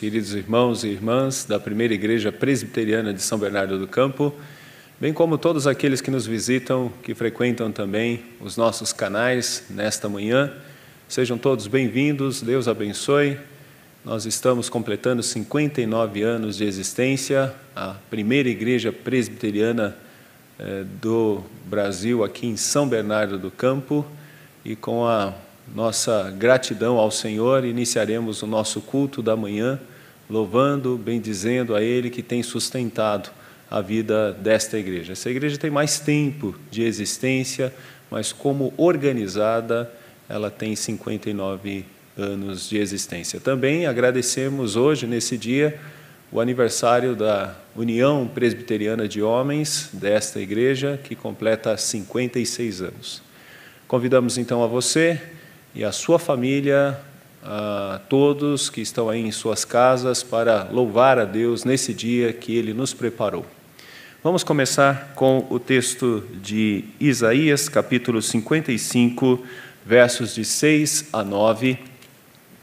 queridos irmãos e irmãs da Primeira Igreja Presbiteriana de São Bernardo do Campo, bem como todos aqueles que nos visitam, que frequentam também os nossos canais nesta manhã. Sejam todos bem-vindos, Deus abençoe. Nós estamos completando 59 anos de existência, a Primeira Igreja Presbiteriana do Brasil, aqui em São Bernardo do Campo, e com a nossa gratidão ao Senhor, iniciaremos o nosso culto da manhã, louvando, bendizendo a Ele que tem sustentado a vida desta igreja. Essa igreja tem mais tempo de existência, mas como organizada, ela tem 59 anos de existência. Também agradecemos hoje, nesse dia, o aniversário da União Presbiteriana de Homens desta igreja, que completa 56 anos. Convidamos então a você e a sua família, a todos que estão aí em suas casas, para louvar a Deus nesse dia que Ele nos preparou. Vamos começar com o texto de Isaías, capítulo 55, versos de 6 a 9,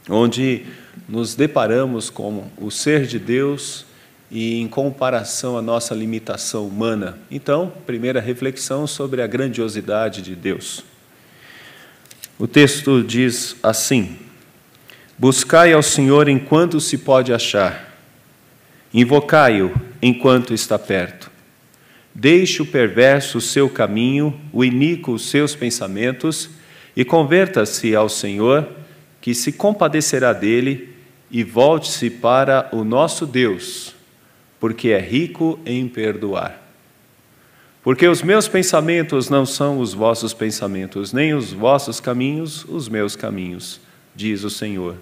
onde nos deparamos com o ser de Deus e em comparação à nossa limitação humana. Então, primeira reflexão sobre a grandiosidade de Deus. O texto diz assim: buscai ao Senhor enquanto se pode achar, invocai-o enquanto está perto. Deixe o perverso o seu caminho, o iníquo os seus pensamentos, e converta-se ao Senhor, que se compadecerá dele, e volte-se para o nosso Deus, porque é rico em perdoar. Porque os meus pensamentos não são os vossos pensamentos, nem os vossos caminhos os meus caminhos, diz o Senhor.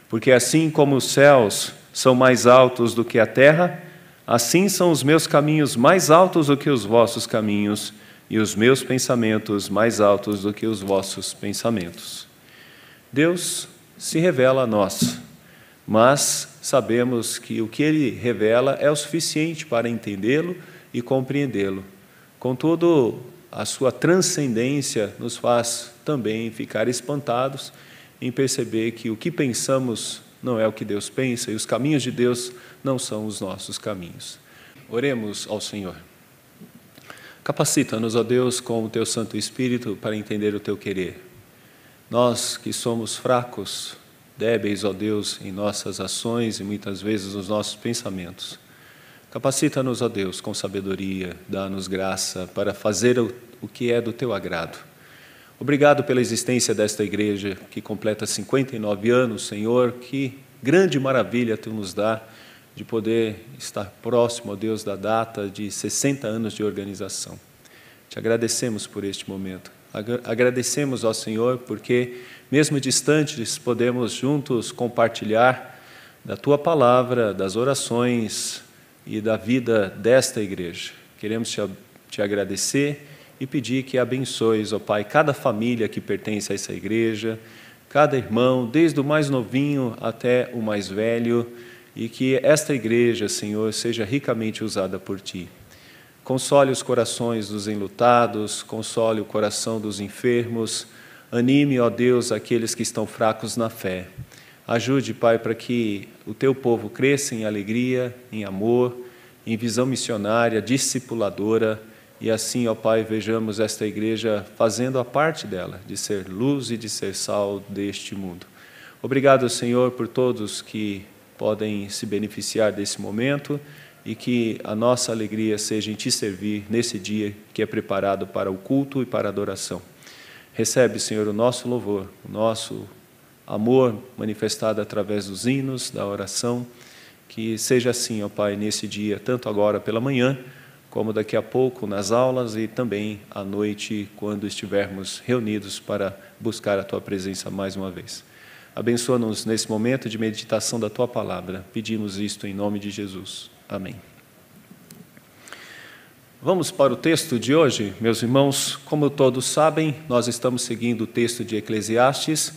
Porque assim como os céus são mais altos do que a terra, assim são os meus caminhos mais altos do que os vossos caminhos, e os meus pensamentos mais altos do que os vossos pensamentos. Deus se revela a nós, mas sabemos que o que Ele revela é o suficiente para entendê-lo e compreendê-lo. Contudo, a sua transcendência nos faz também ficar espantados em perceber que o que pensamos não é o que Deus pensa e os caminhos de Deus não são os nossos caminhos. Oremos ao Senhor. Capacita-nos, ó Deus, com o Teu Santo Espírito para entender o Teu querer. Nós que somos fracos, débeis, ó Deus, em nossas ações e muitas vezes nos nossos pensamentos. Capacita-nos, ó Deus, com sabedoria, dá-nos graça para fazer o que é do Teu agrado. Obrigado pela existência desta igreja que completa 59 anos, Senhor, que grande maravilha Tu nos dá de poder estar próximo, ó Deus, da data de 60 anos de organização. Te agradecemos por este momento. Agradecemos ao Senhor porque, mesmo distantes, podemos juntos compartilhar da Tua palavra, das orações e da vida desta igreja. Queremos te agradecer e pedir que abençoes, ó Pai, cada família que pertence a essa igreja, cada irmão, desde o mais novinho até o mais velho, e que esta igreja, Senhor, seja ricamente usada por Ti. Console os corações dos enlutados, console o coração dos enfermos, anime, ó Deus, aqueles que estão fracos na fé. Ajude, Pai, para que o Teu povo cresça em alegria, em amor, em visão missionária, discipuladora, e assim, ó Pai, vejamos esta igreja fazendo a parte dela, de ser luz e de ser sal deste mundo. Obrigado, Senhor, por todos que podem se beneficiar desse momento e que a nossa alegria seja em Te servir nesse dia que é preparado para o culto e para a adoração. Recebe, Senhor, o nosso louvor, o nosso amor manifestado através dos hinos, da oração, que seja assim, ó Pai, nesse dia, tanto agora pela manhã, como daqui a pouco nas aulas e também à noite, quando estivermos reunidos para buscar a Tua presença mais uma vez. Abençoa-nos nesse momento de meditação da Tua palavra. Pedimos isto em nome de Jesus. Amém. Vamos para o texto de hoje, meus irmãos. Como todos sabem, nós estamos seguindo o texto de Eclesiastes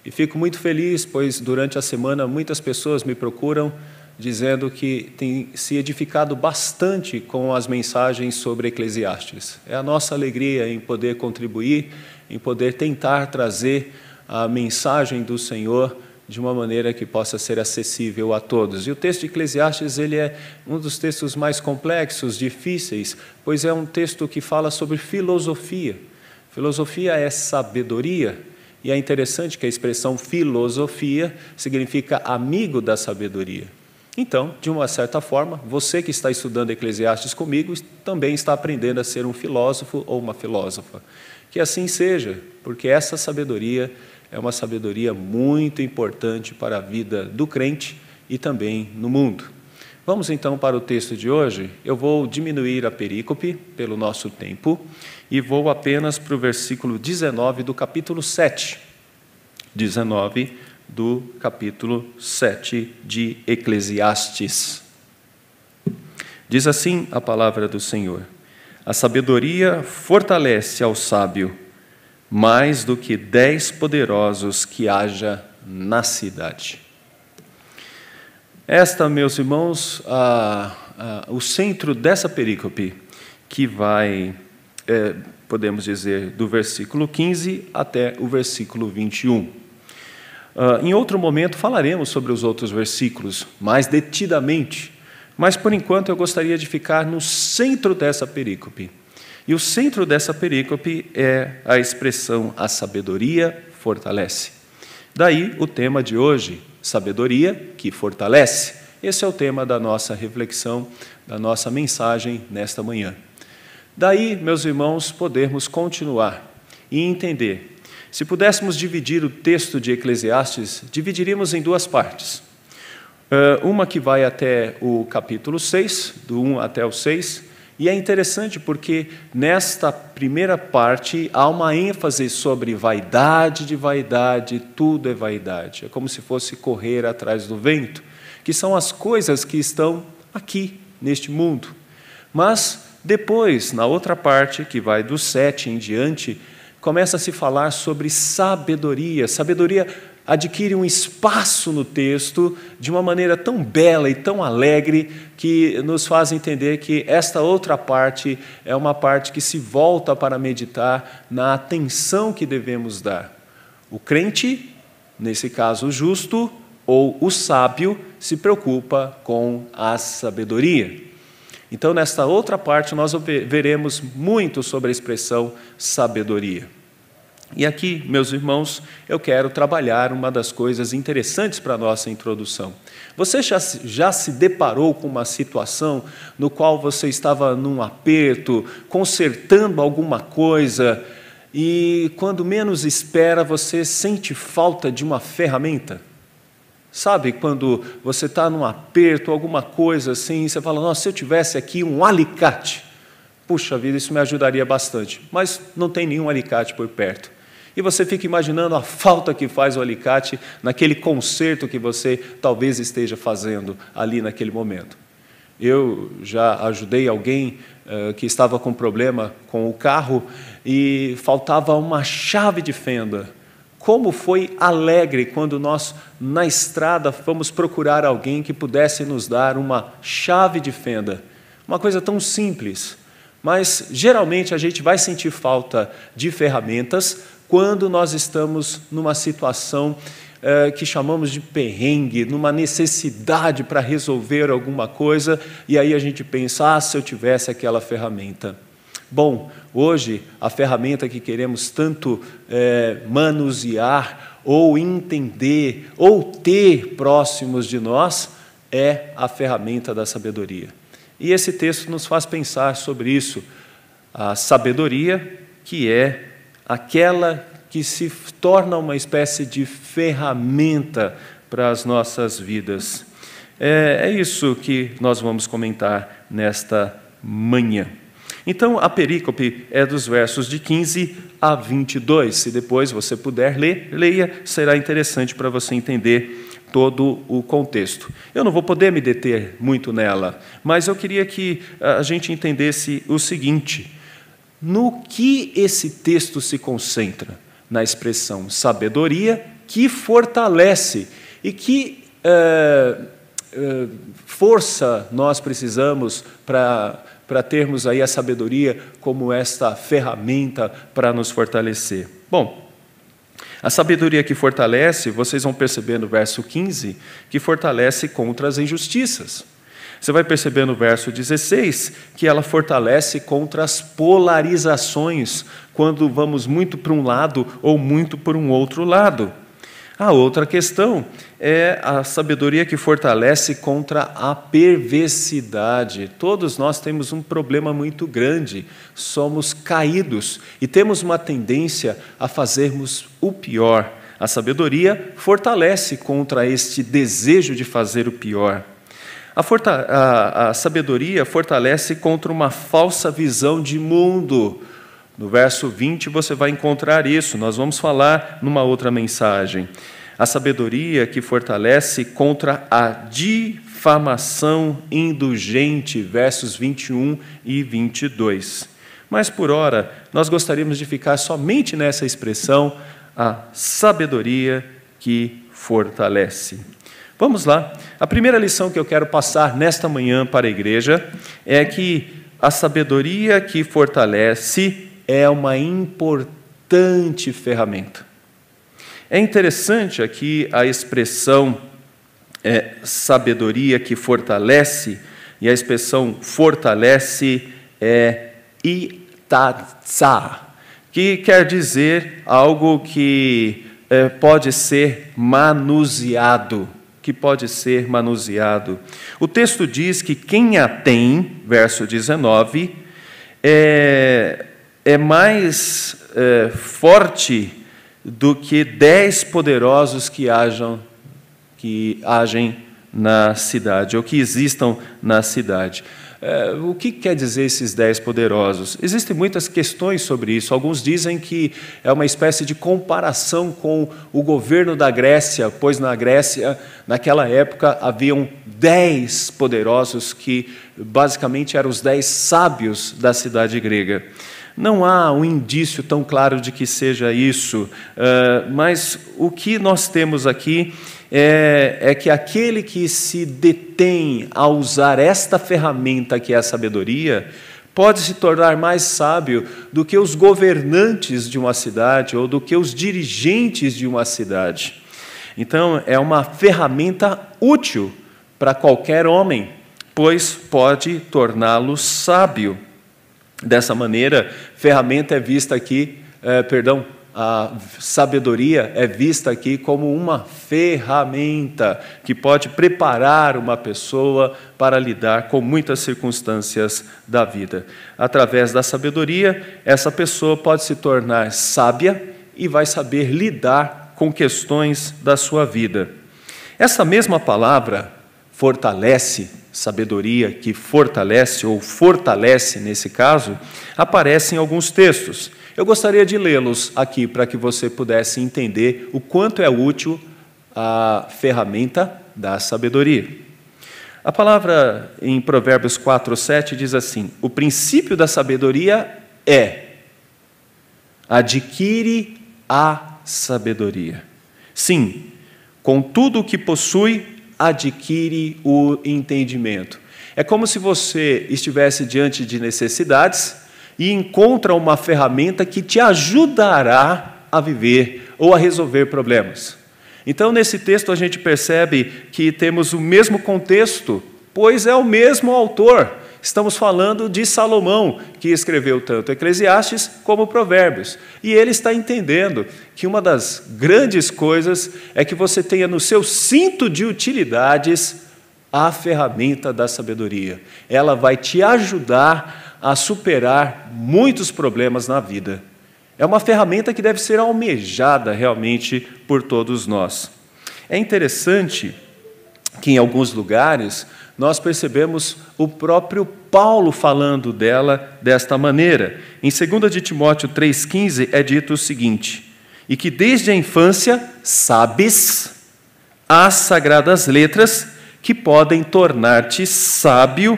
e fico muito feliz, pois durante a semana muitas pessoas me procuram dizendo que tem se edificado bastante com as mensagens sobre Eclesiastes. É a nossa alegria em poder contribuir, em poder tentar trazer a mensagem do Senhor de uma maneira que possa ser acessível a todos. E o texto de Eclesiastes ele é um dos textos mais complexos, difíceis, pois é um texto que fala sobre filosofia. Filosofia é sabedoria, e é interessante que a expressão filosofia significa amigo da sabedoria. Então, de uma certa forma, você que está estudando Eclesiastes comigo também está aprendendo a ser um filósofo ou uma filósofa. Que assim seja, porque essa sabedoria é uma sabedoria muito importante para a vida do crente e também no mundo. Vamos então para o texto de hoje. Eu vou diminuir a perícope pelo nosso tempo e vou apenas para o versículo 19 do capítulo 7. 19 do capítulo 7 de Eclesiastes. Diz assim a palavra do Senhor: a sabedoria fortalece ao sábio, mais do que 10 poderosos que haja na cidade. Esta, meus irmãos, o centro dessa perícope, que vai, podemos dizer, do versículo 15 até o versículo 21. Em outro momento falaremos sobre os outros versículos, mais detidamente, mas por enquanto eu gostaria de ficar no centro dessa perícope. E o centro dessa perícope é a expressão a sabedoria fortalece. Daí o tema de hoje, sabedoria que fortalece. Esse é o tema da nossa reflexão, da nossa mensagem nesta manhã. Daí, meus irmãos, podermos continuar e entender. Se pudéssemos dividir o texto de Eclesiastes, dividiríamos em duas partes. Uma que vai até o capítulo 6, do 1 até o 6, e é interessante porque nesta primeira parte há uma ênfase sobre vaidade de vaidade, tudo é vaidade. É como se fosse correr atrás do vento, que são as coisas que estão aqui, neste mundo. Mas depois, na outra parte, que vai do 7 em diante, começa a se falar sobre sabedoria. Sabedoria adquire um espaço no texto de uma maneira tão bela e tão alegre que nos faz entender que esta outra parte é uma parte que se volta para meditar na atenção que devemos dar. O crente, nesse caso o justo, ou o sábio, se preocupa com a sabedoria. Então, nesta outra parte, nós veremos muito sobre a expressão sabedoria. E aqui, meus irmãos, eu quero trabalhar uma das coisas interessantes para a nossa introdução. Você já se deparou com uma situação no qual você estava num aperto, consertando alguma coisa, e quando menos espera, você sente falta de uma ferramenta? Sabe, quando você está num aperto, alguma coisa assim, você fala, nossa, se eu tivesse aqui um alicate, puxa vida, isso me ajudaria bastante, mas não tem nenhum alicate por perto. E você fica imaginando a falta que faz o alicate naquele conserto que você talvez esteja fazendo ali naquele momento. Eu já ajudei alguém que estava com problema com o carro e faltava uma chave de fenda. Como foi alegre quando nós, na estrada, fomos procurar alguém que pudesse nos dar uma chave de fenda. Uma coisa tão simples, mas geralmente a gente vai sentir falta de ferramentas quando nós estamos numa situação que chamamos de perrengue, numa necessidade para resolver alguma coisa, e aí a gente pensa, se eu tivesse aquela ferramenta. Bom, hoje a ferramenta que queremos tanto manusear, ou entender, ou ter próximos de nós, é a ferramenta da sabedoria. E esse texto nos faz pensar sobre isso, a sabedoria que é aquela que se torna uma espécie de ferramenta para as nossas vidas. É isso que nós vamos comentar nesta manhã. Então, a perícope é dos versos de 15 a 22. Se depois você puder ler, leia, será interessante para você entender todo o contexto. Eu não vou poder me deter muito nela, mas eu queria que a gente entendesse o seguinte: no que esse texto se concentra? Na expressão sabedoria que fortalece. E que força nós precisamos para termos aí a sabedoria como esta ferramenta para nos fortalecer? Bom, A sabedoria que fortalece, vocês vão perceber no verso 15, que fortalece contra as injustiças. Você vai perceber no verso 16 que ela fortalece contra as polarizações, quando vamos muito para um lado ou muito para um outro lado. A outra questão é a sabedoria que fortalece contra a perversidade. Todos nós temos um problema muito grande, somos caídos e temos uma tendência a fazermos o pior. A sabedoria fortalece contra este desejo de fazer o pior. A sabedoria fortalece contra uma falsa visão de mundo. No verso 20 você vai encontrar isso, nós vamos falar numa outra mensagem. A sabedoria que fortalece contra a difamação indulgente, versos 21 e 22. Mas, por ora, nós gostaríamos de ficar somente nessa expressão, a sabedoria que fortalece. Vamos lá. A primeira lição que eu quero passar nesta manhã para a igreja é que a sabedoria que fortalece é uma importante ferramenta. É interessante aqui a expressão sabedoria que fortalece, e a expressão fortalece é itatsa, que quer dizer algo que pode ser manuseado. O texto diz que quem a tem, verso 19, é mais forte do que 10 poderosos que agem na cidade, ou que existam na cidade. O que quer dizer esses 10 poderosos? Existem muitas questões sobre isso. Alguns dizem que é uma espécie de comparação com o governo da Grécia, pois na Grécia, naquela época, haviam 10 poderosos que basicamente eram os 10 sábios da cidade grega. Não há um indício tão claro de que seja isso, mas o que nós temos aqui é que aquele que se detém a usar esta ferramenta que é a sabedoria, pode se tornar mais sábio do que os governantes de uma cidade ou do que os dirigentes de uma cidade. Então, é uma ferramenta útil para qualquer homem, pois pode torná-lo sábio. Dessa maneira, ferramenta é vista aqui, a sabedoria é vista aqui como uma ferramenta que pode preparar uma pessoa para lidar com muitas circunstâncias da vida. Através da sabedoria, essa pessoa pode se tornar sábia e vai saber lidar com questões da sua vida. Essa mesma palavra, fortalece, sabedoria que fortalece, ou fortalece nesse caso, aparece em alguns textos. Eu gostaria de lê-los aqui para que você pudesse entender o quanto é útil a ferramenta da sabedoria. A palavra em Provérbios 4:7 diz assim: o princípio da sabedoria é adquire a sabedoria. Sim, com tudo o que possui, adquire o entendimento. É como se você estivesse diante de necessidades e encontra uma ferramenta que te ajudará a viver ou a resolver problemas. Então, nesse texto, a gente percebe que temos o mesmo contexto, pois é o mesmo autor. Estamos falando de Salomão, que escreveu tanto Eclesiastes como Provérbios. E ele está entendendo que uma das grandes coisas é que você tenha no seu cinto de utilidades a ferramenta da sabedoria. Ela vai te ajudar a superar muitos problemas na vida. É uma ferramenta que deve ser almejada realmente por todos nós. É interessante que em alguns lugares nós percebemos o próprio Paulo falando dela desta maneira. Em 2 de Timóteo 3,15 é dito o seguinte: e que desde a infância sabes as sagradas letras que podem tornar-te sábio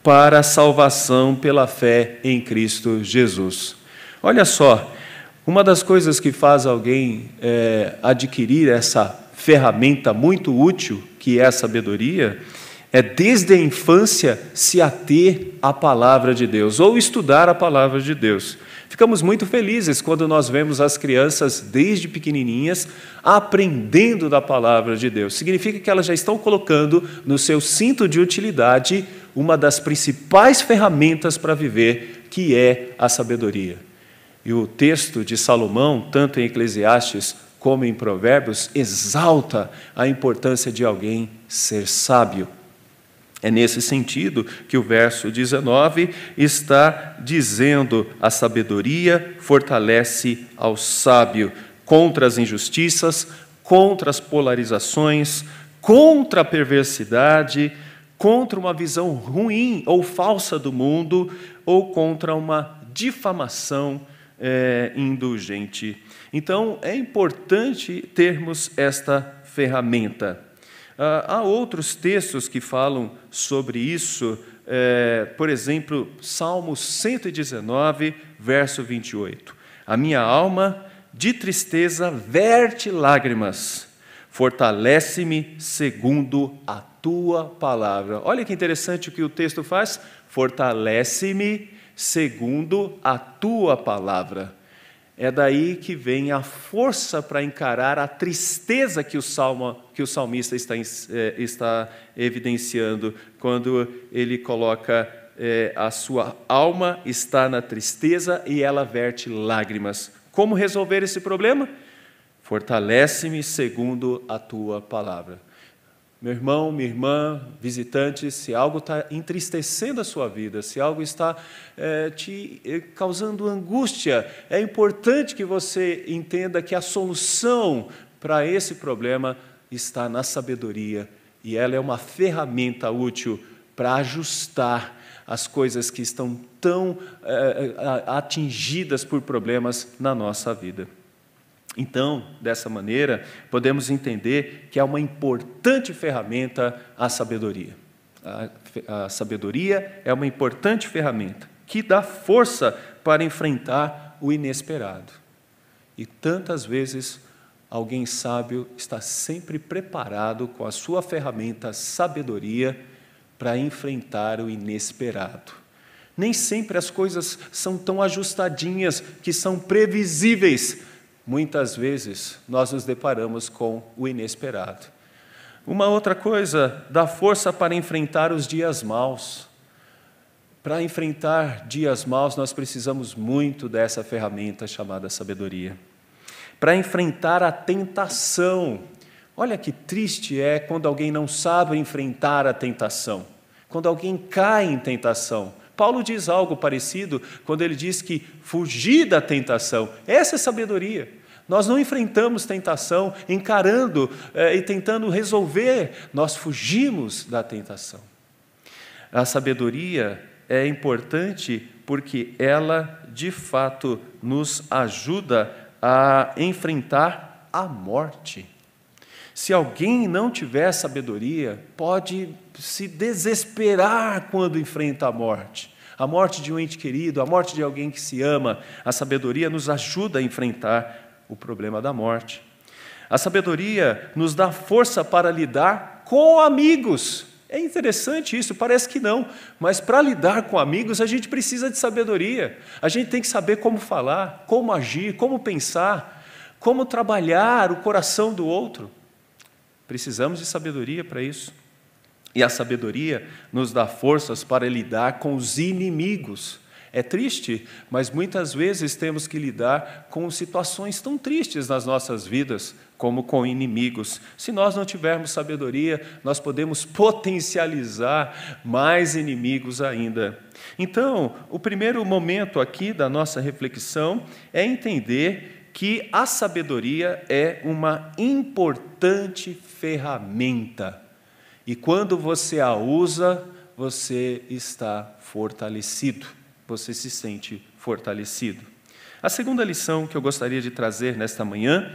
para a salvação pela fé em Cristo Jesus. Olha só, uma das coisas que faz alguém adquirir essa ferramenta muito útil, que é a sabedoria, é desde a infância se ater à palavra de Deus, ou estudar a palavra de Deus. Ficamos muito felizes quando nós vemos as crianças, desde pequenininhas, aprendendo da palavra de Deus. Significa que elas já estão colocando no seu cinto de utilidade uma das principais ferramentas para viver, que é a sabedoria. E o texto de Salomão, tanto em Eclesiastes como em Provérbios, exalta a importância de alguém ser sábio. É nesse sentido que o verso 19 está dizendo: a sabedoria fortalece ao sábio contra as injustiças, contra as polarizações, contra a perversidade, contra uma visão ruim ou falsa do mundo, ou contra uma difamação indulgente. Então, é importante termos esta ferramenta. Há outros textos que falam sobre isso, por exemplo, Salmo 119, verso 28. A minha alma de tristeza verte lágrimas, fortalece-me segundo a tua palavra. Olha que interessante o que o texto faz. Fortalece-me segundo a tua palavra. É daí que vem a força para encarar a tristeza que o salmista está evidenciando, quando ele coloca a sua alma está na tristeza e ela verte lágrimas. Como resolver esse problema? Fortalece-me segundo a tua palavra. Meu irmão, minha irmã, visitante, se algo está entristecendo a sua vida, se algo está te causando angústia, é importante que você entenda que a solução para esse problema está na sabedoria, e ela é uma ferramenta útil para ajustar as coisas que estão tão atingidas por problemas na nossa vida. Então, dessa maneira, podemos entender que é uma importante ferramenta a sabedoria. A sabedoria é uma importante ferramenta que dá força para enfrentar o inesperado. E tantas vezes, alguém sábio está sempre preparado com a sua ferramenta sabedoria para enfrentar o inesperado. Nem sempre as coisas são tão ajustadinhas, que são previsíveis. Muitas vezes, nós nos deparamos com o inesperado. Uma outra coisa, dá força para enfrentar os dias maus. Para enfrentar dias maus, nós precisamos muito dessa ferramenta chamada sabedoria. Para enfrentar a tentação. Olha que triste é quando alguém não sabe enfrentar a tentação. Quando alguém cai em tentação. Paulo diz algo parecido quando ele diz que fugir da tentação, essa é sabedoria. Nós não enfrentamos tentação encarando e tentando resolver, nós fugimos da tentação. A sabedoria é importante porque ela, de fato, nos ajuda a enfrentar a morte. Se alguém não tiver sabedoria, pode se desesperar quando enfrenta a morte de um ente querido, a morte de alguém que se ama. A sabedoria nos ajuda a enfrentar o problema da morte. A sabedoria nos dá força para lidar com amigos. É interessante isso, parece que não, mas para lidar com amigos a gente precisa de sabedoria. A gente tem que saber como falar, como agir, como pensar, como trabalhar o coração do outro. Precisamos de sabedoria para isso. E a sabedoria nos dá forças para lidar com os inimigos. É triste, mas muitas vezes temos que lidar com situações tão tristes nas nossas vidas, como com inimigos. Se nós não tivermos sabedoria, nós podemos potencializar mais inimigos ainda. Então, o primeiro momento aqui da nossa reflexão é entender que a sabedoria é uma importante ferramenta. E quando você a usa, você está fortalecido. Você se sente fortalecido. A segunda lição que eu gostaria de trazer nesta manhã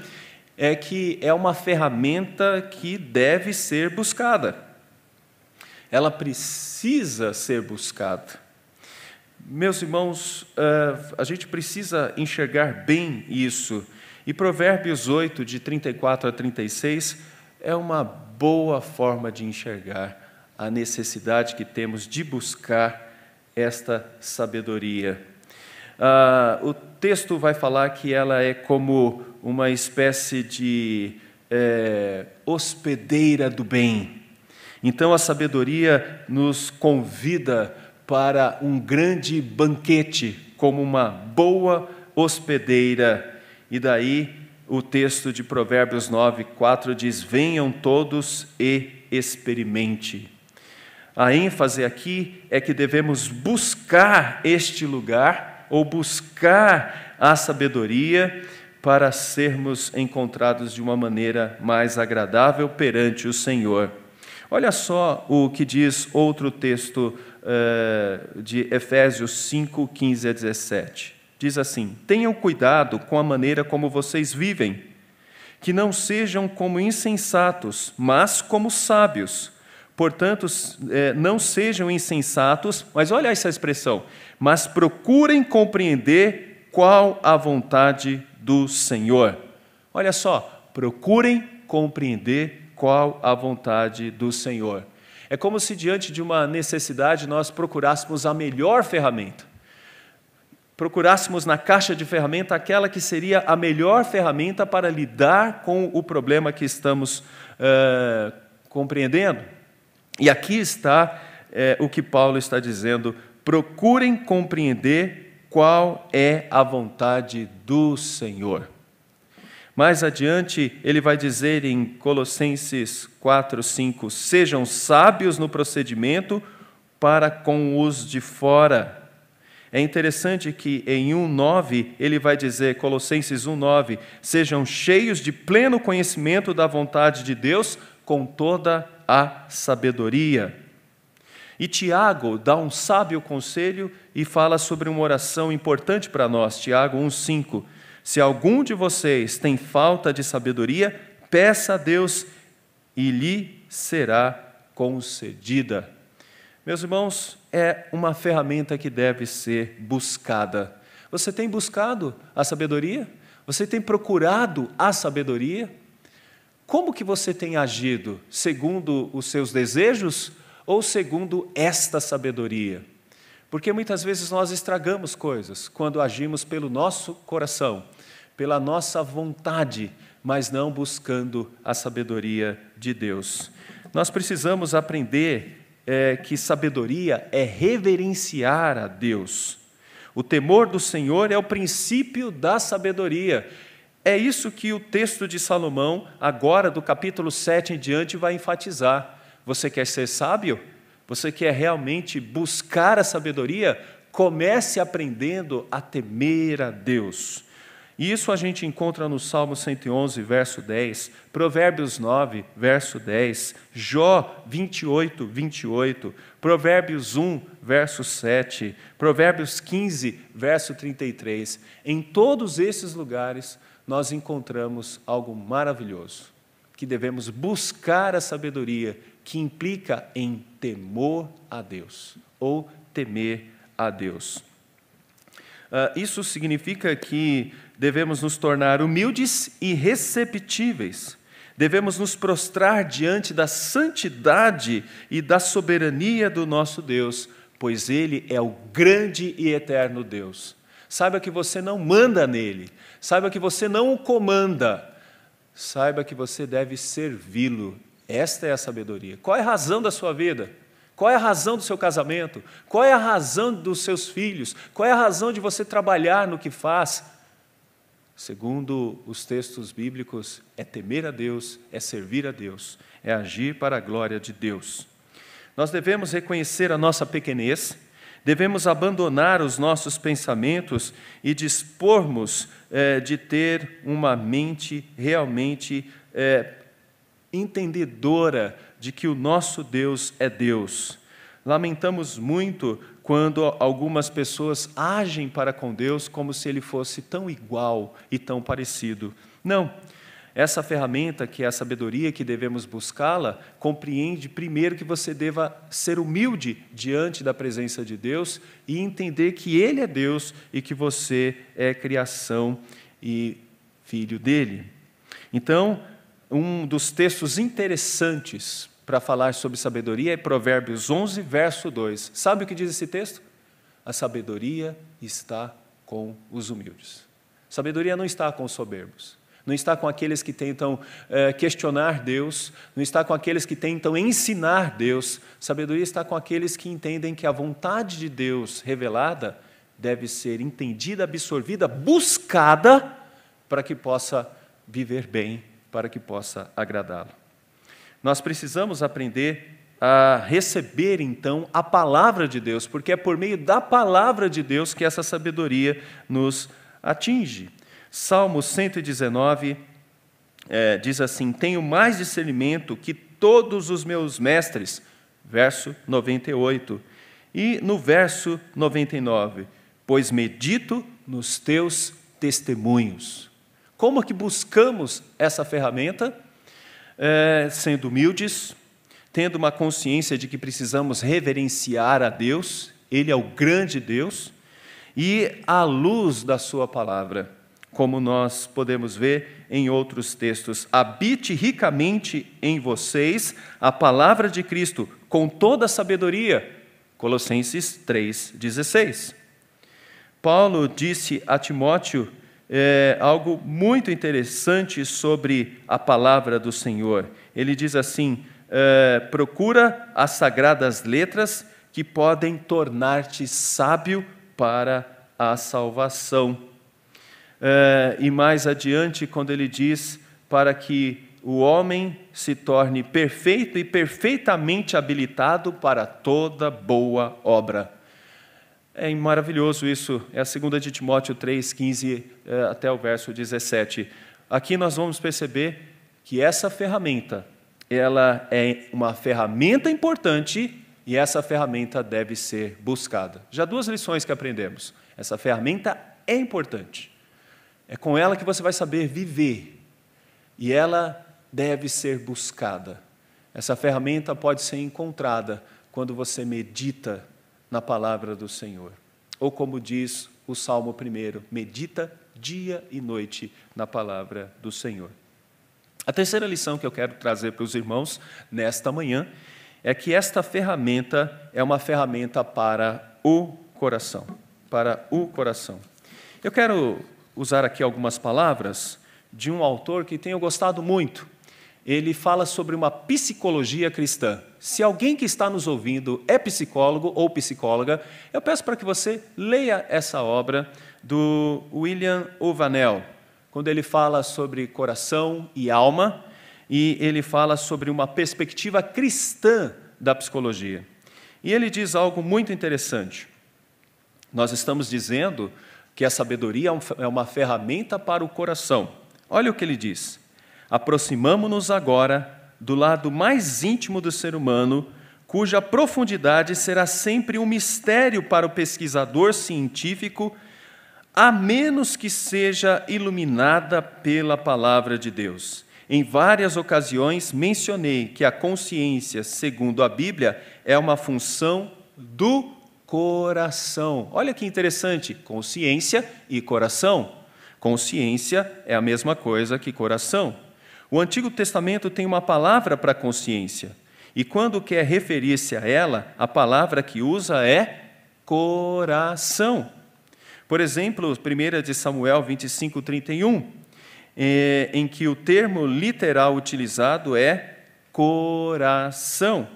é que é uma ferramenta que deve ser buscada. Ela precisa ser buscada. Meus irmãos, a gente precisa enxergar bem isso. E Provérbios 8, de 34 a 36, é uma boa forma de enxergar a necessidade que temos de buscar esta sabedoria. O texto vai falar que ela é como uma espécie de hospedeira do bem. Então, a sabedoria nos convida para um grande banquete, como uma boa hospedeira. E daí, o texto de Provérbios 9:4 diz: venham todos e experimente. A ênfase aqui é que devemos buscar este lugar, ou buscar a sabedoria, para sermos encontrados de uma maneira mais agradável perante o Senhor. Olha só o que diz outro texto de Efésios 5:15 a 17. Diz assim: tenham cuidado com a maneira como vocês vivem, que não sejam como insensatos, mas como sábios. Portanto, não sejam insensatos, mas olha essa expressão, mas procurem compreender qual a vontade do Senhor. Olha só, procurem compreender qual a vontade do Senhor. É como se diante de uma necessidade nós procurássemos a melhor ferramenta. Procurássemos na caixa de ferramenta aquela que seria a melhor ferramenta para lidar com o problema que estamos compreendendo. E aqui está o que Paulo está dizendo: procurem compreender qual é a vontade do Senhor. Mais adiante, ele vai dizer em Colossenses 4:5, sejam sábios no procedimento para com os de fora. É interessante que em 1:9, ele vai dizer, Colossenses 1:9, sejam cheios de pleno conhecimento da vontade de Deus, com toda a sabedoria. E Tiago dá um sábio conselho e fala sobre uma oração importante para nós, Tiago 1:5. Se algum de vocês tem falta de sabedoria, peça a Deus e lhe será concedida. Meus irmãos, é uma ferramenta que deve ser buscada. Você tem buscado a sabedoria? Você tem procurado a sabedoria? Como que você tem agido? Segundo os seus desejos ou segundo esta sabedoria? Porque muitas vezes nós estragamos coisas quando agimos pelo nosso coração, pela nossa vontade, mas não buscando a sabedoria de Deus. Nós precisamos aprender que sabedoria é reverenciar a Deus. O temor do Senhor é o princípio da sabedoria. É isso que o texto de Salomão, agora do capítulo 7 em diante, vai enfatizar. Você quer ser sábio? Você quer realmente buscar a sabedoria? Comece aprendendo a temer a Deus. E isso a gente encontra no Salmo 111, verso 10, Provérbios 9, verso 10, Jó 28, 28, Provérbios 1, verso 7, Provérbios 15, verso 33. Em todos esses lugares nós encontramos algo maravilhoso, que devemos buscar a sabedoria, que implica em temor a Deus, ou temer a Deus. Isso significa que devemos nos tornar humildes e receptíveis. Devemos nos prostrar diante da santidade e da soberania do nosso Deus, pois Ele é o grande e eterno Deus. Saiba que você não manda nele, saiba que você não o comanda, saiba que você deve servi-lo. Esta é a sabedoria. Qual é a razão da sua vida? Qual é a razão do seu casamento? Qual é a razão dos seus filhos? Qual é a razão de você trabalhar no que faz? Segundo os textos bíblicos, é temer a Deus, é servir a Deus, é agir para a glória de Deus. Nós devemos reconhecer a nossa pequenez, devemos abandonar os nossos pensamentos e dispormos de ter uma mente realmente entendedora de que o nosso Deus é Deus. Lamentamos muito quando algumas pessoas agem para com Deus como se Ele fosse tão igual e tão parecido. Não, essa ferramenta que é a sabedoria, que devemos buscá-la, compreende primeiro que você deva ser humilde diante da presença de Deus e entender que Ele é Deus e que você é criação e filho dEle. Então, um dos textos interessantes para falar sobre sabedoria é Provérbios 11, verso 2. Sabe o que diz esse texto? A sabedoria está com os humildes. Sabedoria não está com os soberbos, não está com aqueles que tentam questionar Deus, não está com aqueles que tentam ensinar Deus. Sabedoria está com aqueles que entendem que a vontade de Deus revelada deve ser entendida, absorvida, buscada, para que possa viver bem, para que possa agradá-lo. Nós precisamos aprender a receber, então, a palavra de Deus, porque é por meio da palavra de Deus que essa sabedoria nos atinge. Salmo 119 diz assim: tenho mais discernimento que todos os meus mestres, verso 98. E no verso 99, pois medito nos teus testemunhos. Como que buscamos essa ferramenta? Sendo humildes, tendo uma consciência de que precisamos reverenciar a Deus, Ele é o grande Deus, e à luz da sua palavra, como nós podemos ver em outros textos, habite ricamente em vocês a palavra de Cristo, com toda a sabedoria, Colossenses 3,16. Paulo disse a Timóteo algo muito interessante sobre a palavra do Senhor. Ele diz assim: procura as sagradas letras que podem tornar-te sábio para a salvação. E mais adiante, quando ele diz para que o homem se torne perfeito e perfeitamente habilitado para toda boa obra. É maravilhoso isso, é a 2 de Timóteo 3, 15 até o verso 17. Aqui nós vamos perceber que essa ferramenta, ela é uma ferramenta importante e essa ferramenta deve ser buscada. Já 2 lições que aprendemos. Essa ferramenta é importante. É com ela que você vai saber viver e ela deve ser buscada. Essa ferramenta pode ser encontrada quando você medita na palavra do Senhor. Ou como diz o Salmo 1, medita dia e noite na palavra do Senhor. A terceira lição que eu quero trazer para os irmãos nesta manhã é que esta ferramenta é uma ferramenta para o coração. Para o coração. Eu quero usar aqui algumas palavras de um autor que tenho gostado muito. Ele fala sobre uma psicologia cristã. Se alguém que está nos ouvindo é psicólogo ou psicóloga, eu peço para que você leia essa obra do William Ovanel, quando ele fala sobre coração e alma, e ele fala sobre uma perspectiva cristã da psicologia. E ele diz algo muito interessante. Nós estamos dizendo que a sabedoria é uma ferramenta para o coração. Olha o que ele diz. Aproximamo-nos agora do lado mais íntimo do ser humano, cuja profundidade será sempre um mistério para o pesquisador científico, a menos que seja iluminada pela palavra de Deus. Em várias ocasiões mencionei que a consciência, segundo a Bíblia, é uma função do coração. Olha que interessante, consciência e coração. Consciência é a mesma coisa que coração. O Antigo Testamento tem uma palavra para consciência, e quando quer referir-se a ela, a palavra que usa é coração. Por exemplo, 1 de Samuel 25:31, em que o termo literal utilizado é coração.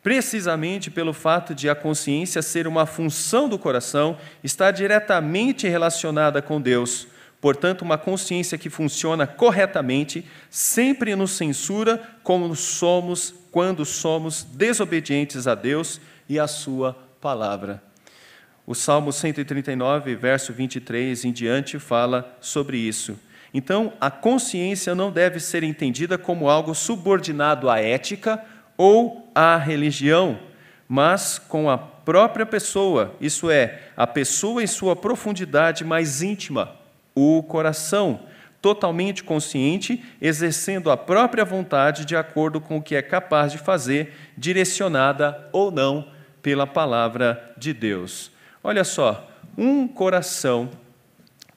Precisamente pelo fato de a consciência ser uma função do coração, está diretamente relacionada com Deus. Portanto, uma consciência que funciona corretamente sempre nos censura quando somos desobedientes a Deus e à sua palavra. O Salmo 139, verso 23 em diante, fala sobre isso. Então, a consciência não deve ser entendida como algo subordinado à ética ou à religião, mas com a própria pessoa, isso é, a pessoa em sua profundidade mais íntima, o coração, totalmente consciente, exercendo a própria vontade de acordo com o que é capaz de fazer, direcionada ou não pela palavra de Deus. Olha só, um coração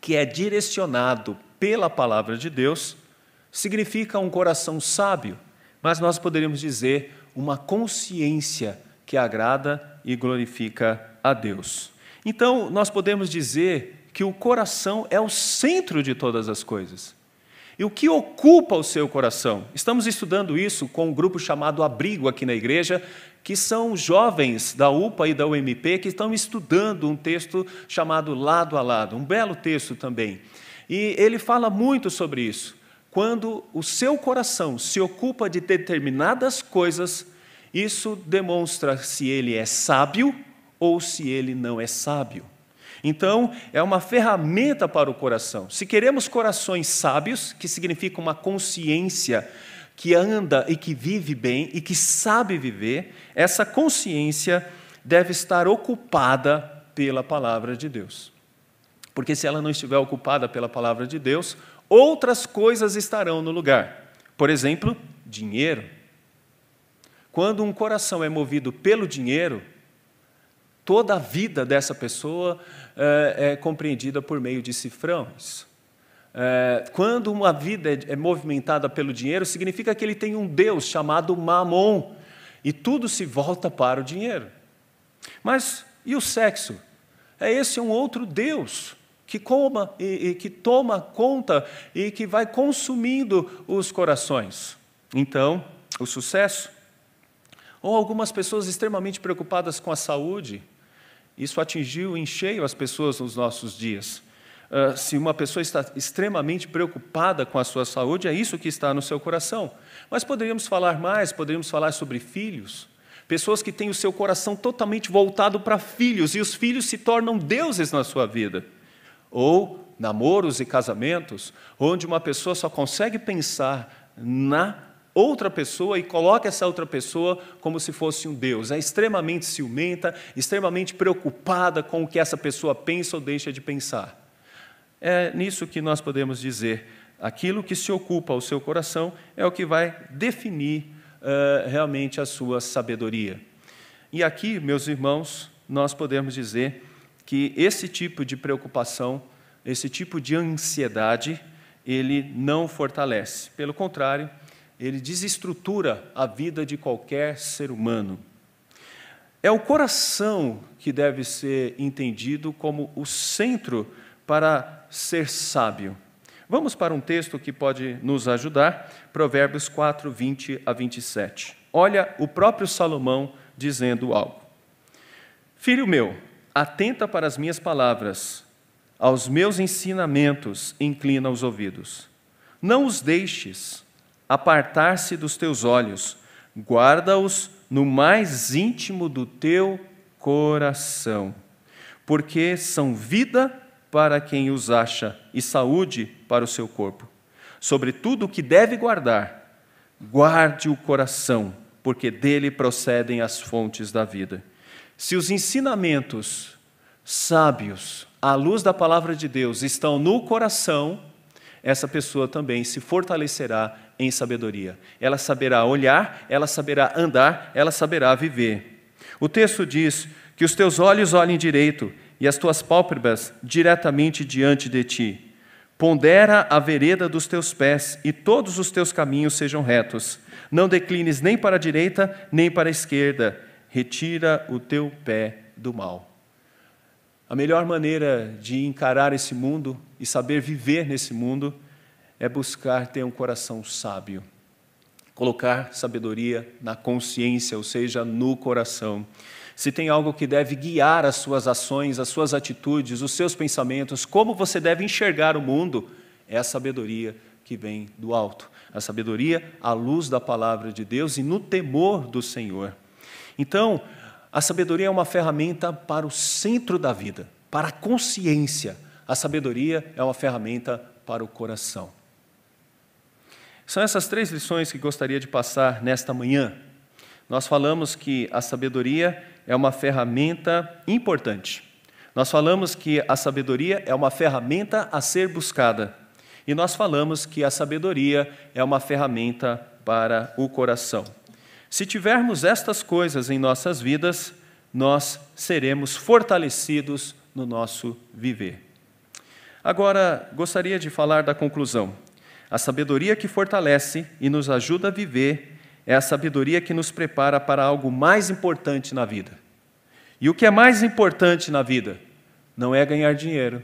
que é direcionado pela palavra de Deus significa um coração sábio, mas nós poderíamos dizer uma consciência que agrada e glorifica a Deus. Então, nós podemos dizer que o coração é o centro de todas as coisas. E o que ocupa o seu coração? Estamos estudando isso com um grupo chamado Abrigo aqui na igreja, que são jovens da UPA e da UMP que estão estudando um texto chamado Lado a Lado, um belo texto também. E ele fala muito sobre isso. Quando o seu coração se ocupa de determinadas coisas, isso demonstra se ele é sábio ou se ele não é sábio. Então, é uma ferramenta para o coração. Se queremos corações sábios, que significa uma consciência que anda e que vive bem e que sabe viver, essa consciência deve estar ocupada pela palavra de Deus. Porque se ela não estiver ocupada pela palavra de Deus, outras coisas estarão no lugar. Por exemplo, dinheiro. Quando um coração é movido pelo dinheiro, toda a vida dessa pessoa é compreendida por meio de cifrões. Quando uma vida é movimentada pelo dinheiro, significa que ele tem um Deus chamado Mamon, e tudo se volta para o dinheiro. Mas e o sexo? Esse é um outro Deus que que toma conta e que vai consumindo os corações. Então, o sucesso, ou algumas pessoas extremamente preocupadas com a saúde, isso atingiu em cheio as pessoas nos nossos dias. Se uma pessoa está extremamente preocupada com a sua saúde, é isso que está no seu coração. Mas poderíamos falar mais, poderíamos falar sobre filhos. Pessoas que têm o seu coração totalmente voltado para filhos, e os filhos se tornam deuses na sua vida. Ou namoros e casamentos, onde uma pessoa só consegue pensar na outra pessoa e coloca essa outra pessoa como se fosse um Deus. É extremamente ciumenta, extremamente preocupada com o que essa pessoa pensa ou deixa de pensar. É nisso que nós podemos dizer, aquilo que se ocupa o seu coração é o que vai definir realmente a sua sabedoria. E aqui, meus irmãos, nós podemos dizer que esse tipo de preocupação, esse tipo de ansiedade, ele não fortalece. Pelo contrário, ele desestrutura a vida de qualquer ser humano. É o coração que deve ser entendido como o centro para ser sábio. Vamos para um texto que pode nos ajudar, Provérbios 4, 20 a 27. Olha o próprio Salomão dizendo algo. Filho meu, atenta para as minhas palavras, aos meus ensinamentos inclina os ouvidos. Não os deixes apartar-se dos teus olhos, guarda-os no mais íntimo do teu coração, porque são vida para quem os acha e saúde para o seu corpo. Sobre tudo o que deve guardar, guarde o coração, porque dele procedem as fontes da vida. Se os ensinamentos sábios, à luz da palavra de Deus, estão no coração, essa pessoa também se fortalecerá em sabedoria. Ela saberá olhar, ela saberá andar, ela saberá viver. O texto diz que os teus olhos olhem direito e as tuas pálpebras diretamente diante de ti. Pondera a vereda dos teus pés e todos os teus caminhos sejam retos. Não declines nem para a direita, nem para a esquerda. Retira o teu pé do mal. A melhor maneira de encarar esse mundo e saber viver nesse mundo é buscar ter um coração sábio. Colocar sabedoria na consciência, ou seja, no coração. Se tem algo que deve guiar as suas ações, as suas atitudes, os seus pensamentos, como você deve enxergar o mundo, é a sabedoria que vem do alto. A sabedoria à luz da palavra de Deus e no temor do Senhor. Então, a sabedoria é uma ferramenta para o centro da vida, para a consciência. A sabedoria é uma ferramenta para o coração. São essas 3 lições que gostaria de passar nesta manhã. Nós falamos que a sabedoria é uma ferramenta importante. Nós falamos que a sabedoria é uma ferramenta a ser buscada. E nós falamos que a sabedoria é uma ferramenta para o coração. Se tivermos estas coisas em nossas vidas, nós seremos fortalecidos no nosso viver. Agora, gostaria de falar da conclusão. A sabedoria que fortalece e nos ajuda a viver é a sabedoria que nos prepara para algo mais importante na vida. E o que é mais importante na vida? não é ganhar dinheiro,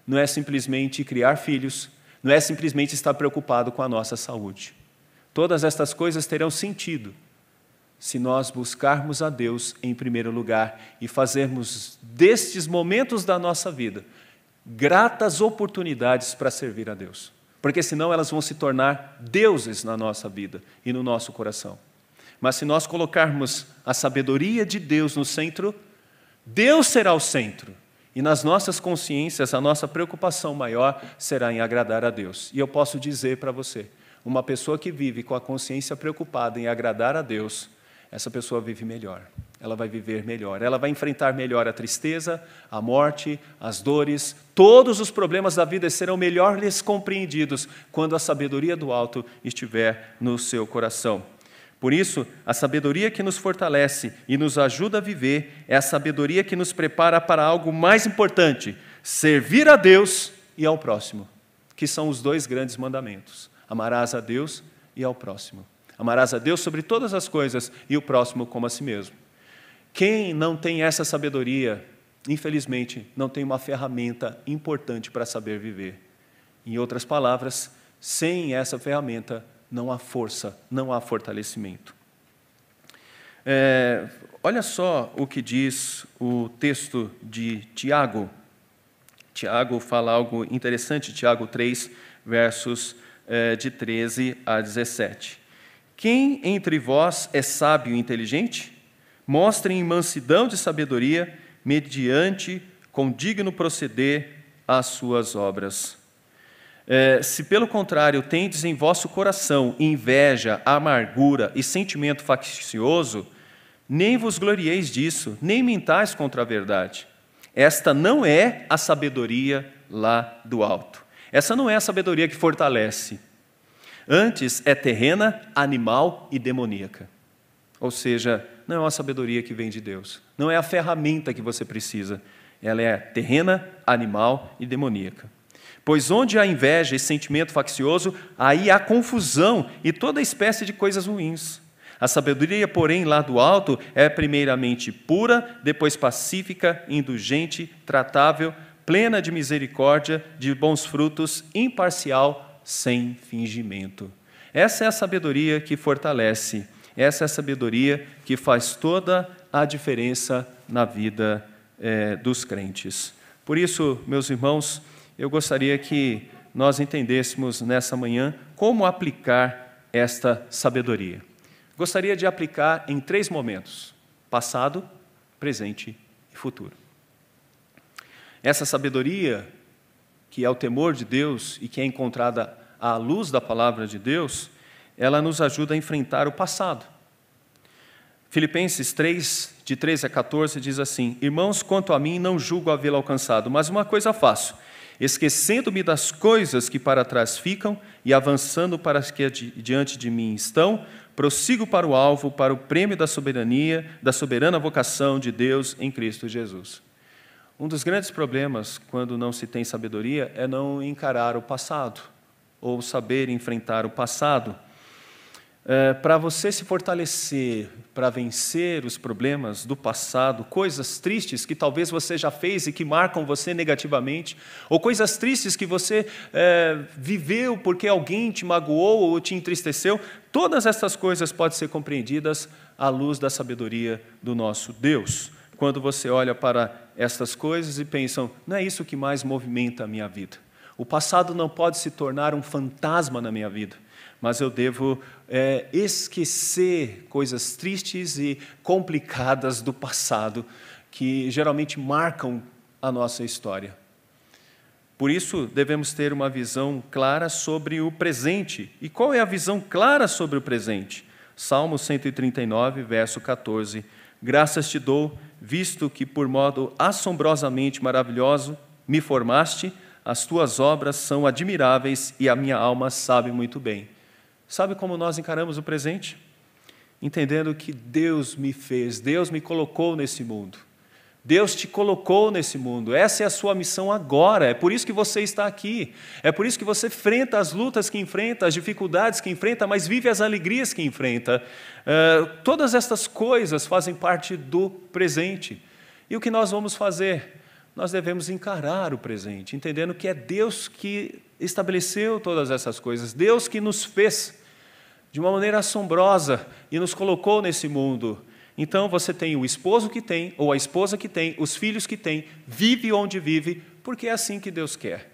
não é simplesmente criar filhos, não é simplesmente estar preocupado com a nossa saúde. Todas estas coisas terão sentido se nós buscarmos a Deus em primeiro lugar e fazermos destes momentos da nossa vida gratas oportunidades para servir a Deus. Porque senão elas vão se tornar deuses na nossa vida e no nosso coração. Mas se nós colocarmos a sabedoria de Deus no centro, Deus será o centro. E nas nossas consciências, a nossa preocupação maior será em agradar a Deus. E eu posso dizer para você, uma pessoa que vive com a consciência preocupada em agradar a Deus, essa pessoa vive melhor, ela vai viver melhor, ela vai enfrentar melhor a tristeza, a morte, as dores, todos os problemas da vida serão melhor lhes compreendidos quando a sabedoria do alto estiver no seu coração. Por isso, a sabedoria que nos fortalece e nos ajuda a viver é a sabedoria que nos prepara para algo mais importante, servir a Deus e ao próximo, que são os dois grandes mandamentos. Amarás a Deus e ao próximo. Amarás a Deus sobre todas as coisas e o próximo como a si mesmo. Quem não tem essa sabedoria, infelizmente, não tem uma ferramenta importante para saber viver. Em outras palavras, sem essa ferramenta, não há força, não há fortalecimento. Olha só o que diz o texto de Tiago. Tiago fala algo interessante, Tiago 3, versos de 13 a 17. Quem entre vós é sábio e inteligente? Mostrem mansidão de sabedoria, mediante com digno proceder as suas obras. Se pelo contrário tendes em vosso coração inveja, amargura e sentimento faccioso, nem vos glorieis disso, nem mintais contra a verdade. Esta não é a sabedoria lá do alto. Essa não é a sabedoria que fortalece. Antes é terrena, animal e demoníaca. Ou seja, não é uma sabedoria que vem de Deus. Não é a ferramenta que você precisa. Ela é terrena, animal e demoníaca. Pois onde há inveja e sentimento faccioso, aí há confusão e toda espécie de coisas ruins. A sabedoria, porém, lá do alto, é primeiramente pura, depois pacífica, indulgente, tratável, plena de misericórdia, de bons frutos, imparcial, sem fingimento. Essa é a sabedoria que fortalece, essa é a sabedoria que faz toda a diferença na vida dos crentes. Por isso, meus irmãos, eu gostaria que nós entendêssemos nessa manhã como aplicar esta sabedoria. Gostaria de aplicar em 3 momentos: passado, presente e futuro. Essa sabedoria, que é o temor de Deus e que é encontrada à luz da palavra de Deus, ela nos ajuda a enfrentar o passado. Filipenses 3, de 13 a 14, diz assim: Irmãos, quanto a mim, não julgo havê-lo alcançado, mas uma coisa faço, esquecendo-me das coisas que para trás ficam e avançando para as que diante de mim estão, prossigo para o alvo, para o prêmio da soberania, da soberana vocação de Deus em Cristo Jesus. Um dos grandes problemas quando não se tem sabedoria é não encarar o passado, ou saber enfrentar o passado. Para você se fortalecer, para vencer os problemas do passado, coisas tristes que talvez você já fez e que marcam você negativamente, ou coisas tristes que você viveu porque alguém te magoou ou te entristeceu, todas essas coisas podem ser compreendidas à luz da sabedoria do nosso Deus. Quando você olha para estas coisas e pensa, não é isso que mais movimenta a minha vida. O passado não pode se tornar um fantasma na minha vida, mas eu devo esquecer coisas tristes e complicadas do passado, que geralmente marcam a nossa história. Por isso, devemos ter uma visão clara sobre o presente. E qual é a visão clara sobre o presente? Salmo 139, verso 14. Graças te dou, visto que por modo assombrosamente maravilhoso me formaste, as tuas obras são admiráveis e a minha alma sabe muito bem. Sabe como nós encaramos o presente? Entendendo que Deus me fez, Deus me colocou nesse mundo. Deus te colocou nesse mundo, essa é a sua missão agora, é por isso que você está aqui, é por isso que você enfrenta as lutas que enfrenta, as dificuldades que enfrenta, mas vive as alegrias que enfrenta. Todas estas coisas fazem parte do presente. E o que nós vamos fazer? nós devemos encarar o presente, entendendo que é Deus que estabeleceu todas essas coisas, Deus que nos fez de uma maneira assombrosa e nos colocou nesse mundo. Então você tem o esposo que tem, ou a esposa que tem, os filhos que tem, vive onde vive, porque é assim que Deus quer.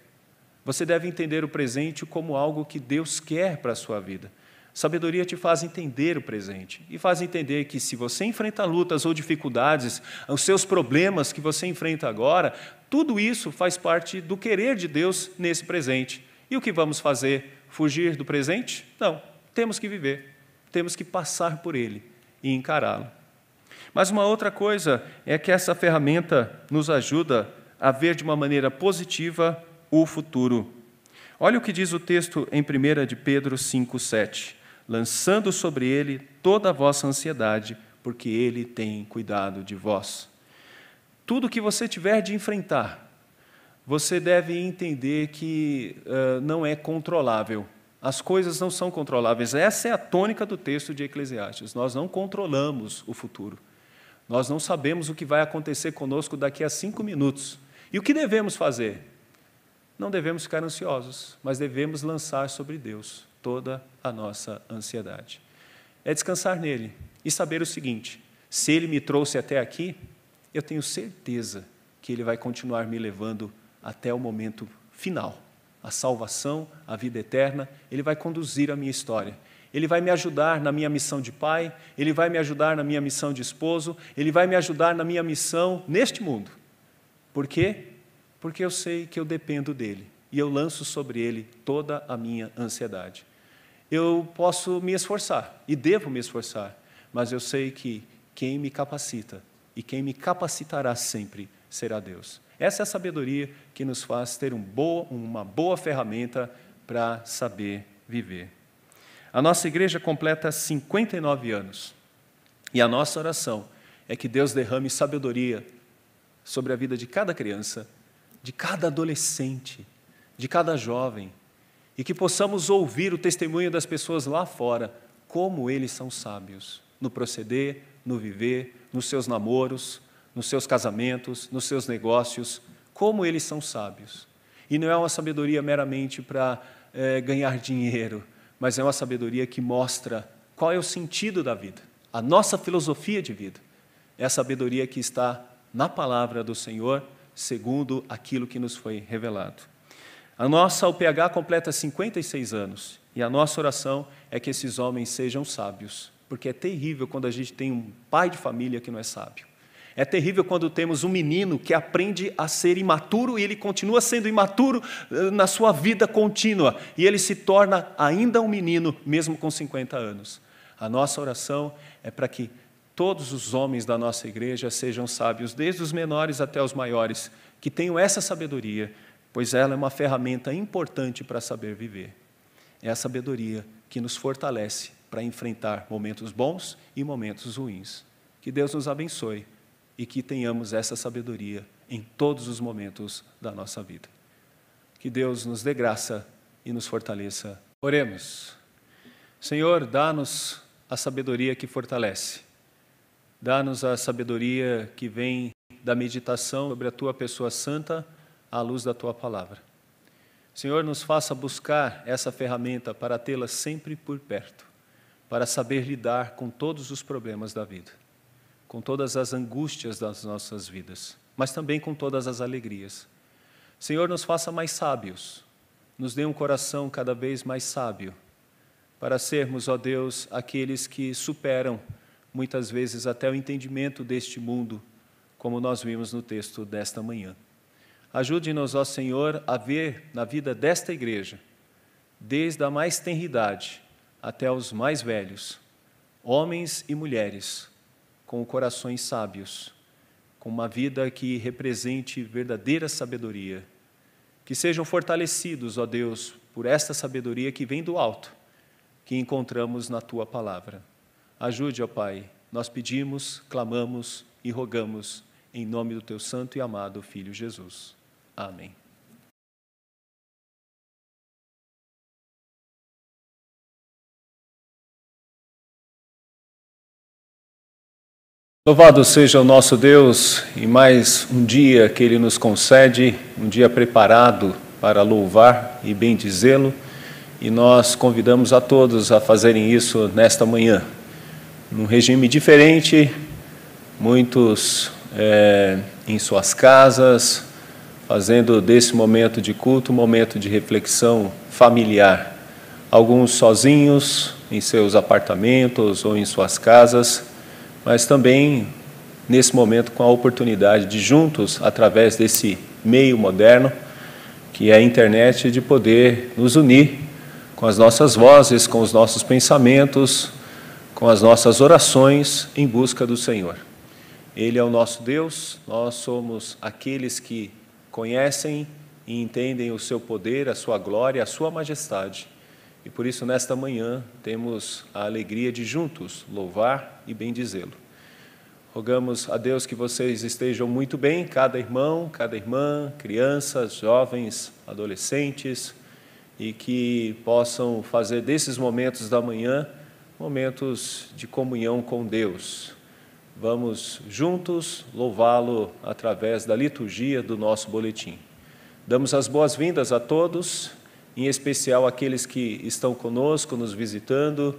Você deve entender o presente como algo que Deus quer para a sua vida. Sabedoria te faz entender o presente e faz entender que se você enfrenta lutas ou dificuldades, os seus problemas que você enfrenta agora, tudo isso faz parte do querer de Deus nesse presente. E o que vamos fazer? Fugir do presente? Não, temos que viver, temos que passar por ele e encará-lo. Mas uma outra coisa é que essa ferramenta nos ajuda a ver de uma maneira positiva o futuro. Olha o que diz o texto em 1 de Pedro 5,7. Lançando sobre ele toda a vossa ansiedade, porque ele tem cuidado de vós. Tudo que você tiver de enfrentar, você deve entender que não é controlável. As coisas não são controláveis. Essa é a tônica do texto de Eclesiastes. Nós não controlamos o futuro. Nós não sabemos o que vai acontecer conosco daqui a 5 minutos. E o que devemos fazer? Não devemos ficar ansiosos, mas devemos lançar sobre Deus toda a nossa ansiedade. É descansar nele e saber o seguinte: se ele me trouxe até aqui, eu tenho certeza que ele vai continuar me levando até o momento final. A salvação, a vida eterna, ele vai conduzir a minha história. Ele vai me ajudar na minha missão de pai, ele vai me ajudar na minha missão de esposo, ele vai me ajudar na minha missão neste mundo. Por quê? Porque eu sei que eu dependo dele e eu lanço sobre ele toda a minha ansiedade. Eu posso me esforçar e devo me esforçar, mas eu sei que quem me capacita e quem me capacitará sempre será Deus. Essa é a sabedoria que nos faz ter uma boa ferramenta para saber viver. A nossa igreja completa 59 anos e a nossa oração é que Deus derrame sabedoria sobre a vida de cada criança, de cada adolescente, de cada jovem, e que possamos ouvir o testemunho das pessoas lá fora, como eles são sábios no proceder, no viver, nos seus namoros, nos seus casamentos, nos seus negócios, como eles são sábios. E não é uma sabedoria meramente para ganhar dinheiro, mas é uma sabedoria que mostra qual é o sentido da vida, a nossa filosofia de vida. É a sabedoria que está na palavra do Senhor, segundo aquilo que nos foi revelado. A nossa UPH completa 56 anos e a nossa oração é que esses homens sejam sábios, porque é terrível quando a gente tem um pai de família que não é sábio. É terrível quando temos um menino que aprende a ser imaturo e ele continua sendo imaturo na sua vida contínua e ele se torna ainda um menino, mesmo com 50 anos. A nossa oração é para que todos os homens da nossa igreja sejam sábios, desde os menores até os maiores, que tenham essa sabedoria, pois ela é uma ferramenta importante para saber viver. É a sabedoria que nos fortalece para enfrentar momentos bons e momentos ruins. Que Deus nos abençoe e que tenhamos essa sabedoria em todos os momentos da nossa vida. Que Deus nos dê graça e nos fortaleça. Oremos. Senhor, dá-nos a sabedoria que fortalece. Dá-nos a sabedoria que vem da meditação sobre a Tua pessoa santa à luz da Tua palavra. Senhor, nos faça buscar essa ferramenta para tê-la sempre por perto, para saber lidar com todos os problemas da vida, com todas as angústias das nossas vidas, mas também com todas as alegrias. Senhor, nos faça mais sábios, nos dê um coração cada vez mais sábio, para sermos, ó Deus, aqueles que superam muitas vezes até o entendimento deste mundo, como nós vimos no texto desta manhã. Ajude-nos, ó Senhor, a ver na vida desta igreja, desde a mais tenridade até os mais velhos, homens e mulheres, com corações sábios, com uma vida que represente verdadeira sabedoria, que sejam fortalecidos, ó Deus, por esta sabedoria que vem do alto, que encontramos na Tua palavra. Ajude, ó Pai, nós pedimos, clamamos e rogamos em nome do Teu santo e amado Filho Jesus. Amém. Louvado seja o nosso Deus e mais um dia que Ele nos concede, um dia preparado para louvar e bendizê-lo, e nós convidamos a todos a fazerem isso nesta manhã. Num regime diferente, muitos em suas casas, fazendo desse momento de culto um momento de reflexão familiar. Alguns sozinhos, em seus apartamentos ou em suas casas, mas também, nesse momento, com a oportunidade de juntos, através desse meio moderno, que é a internet, de poder nos unir com as nossas vozes, com os nossos pensamentos, com as nossas orações em busca do Senhor. Ele é o nosso Deus, nós somos aqueles que conhecem e entendem o seu poder, a sua glória, a sua majestade. E por isso, nesta manhã, temos a alegria de juntos louvar e bendizê-lo. Rogamos a Deus que vocês estejam muito bem, cada irmão, cada irmã, crianças, jovens, adolescentes, e que possam fazer desses momentos da manhã momentos de comunhão com Deus. Vamos juntos louvá-lo através da liturgia do nosso boletim. Damos as boas-vindas a todos, em especial aqueles que estão conosco, nos visitando,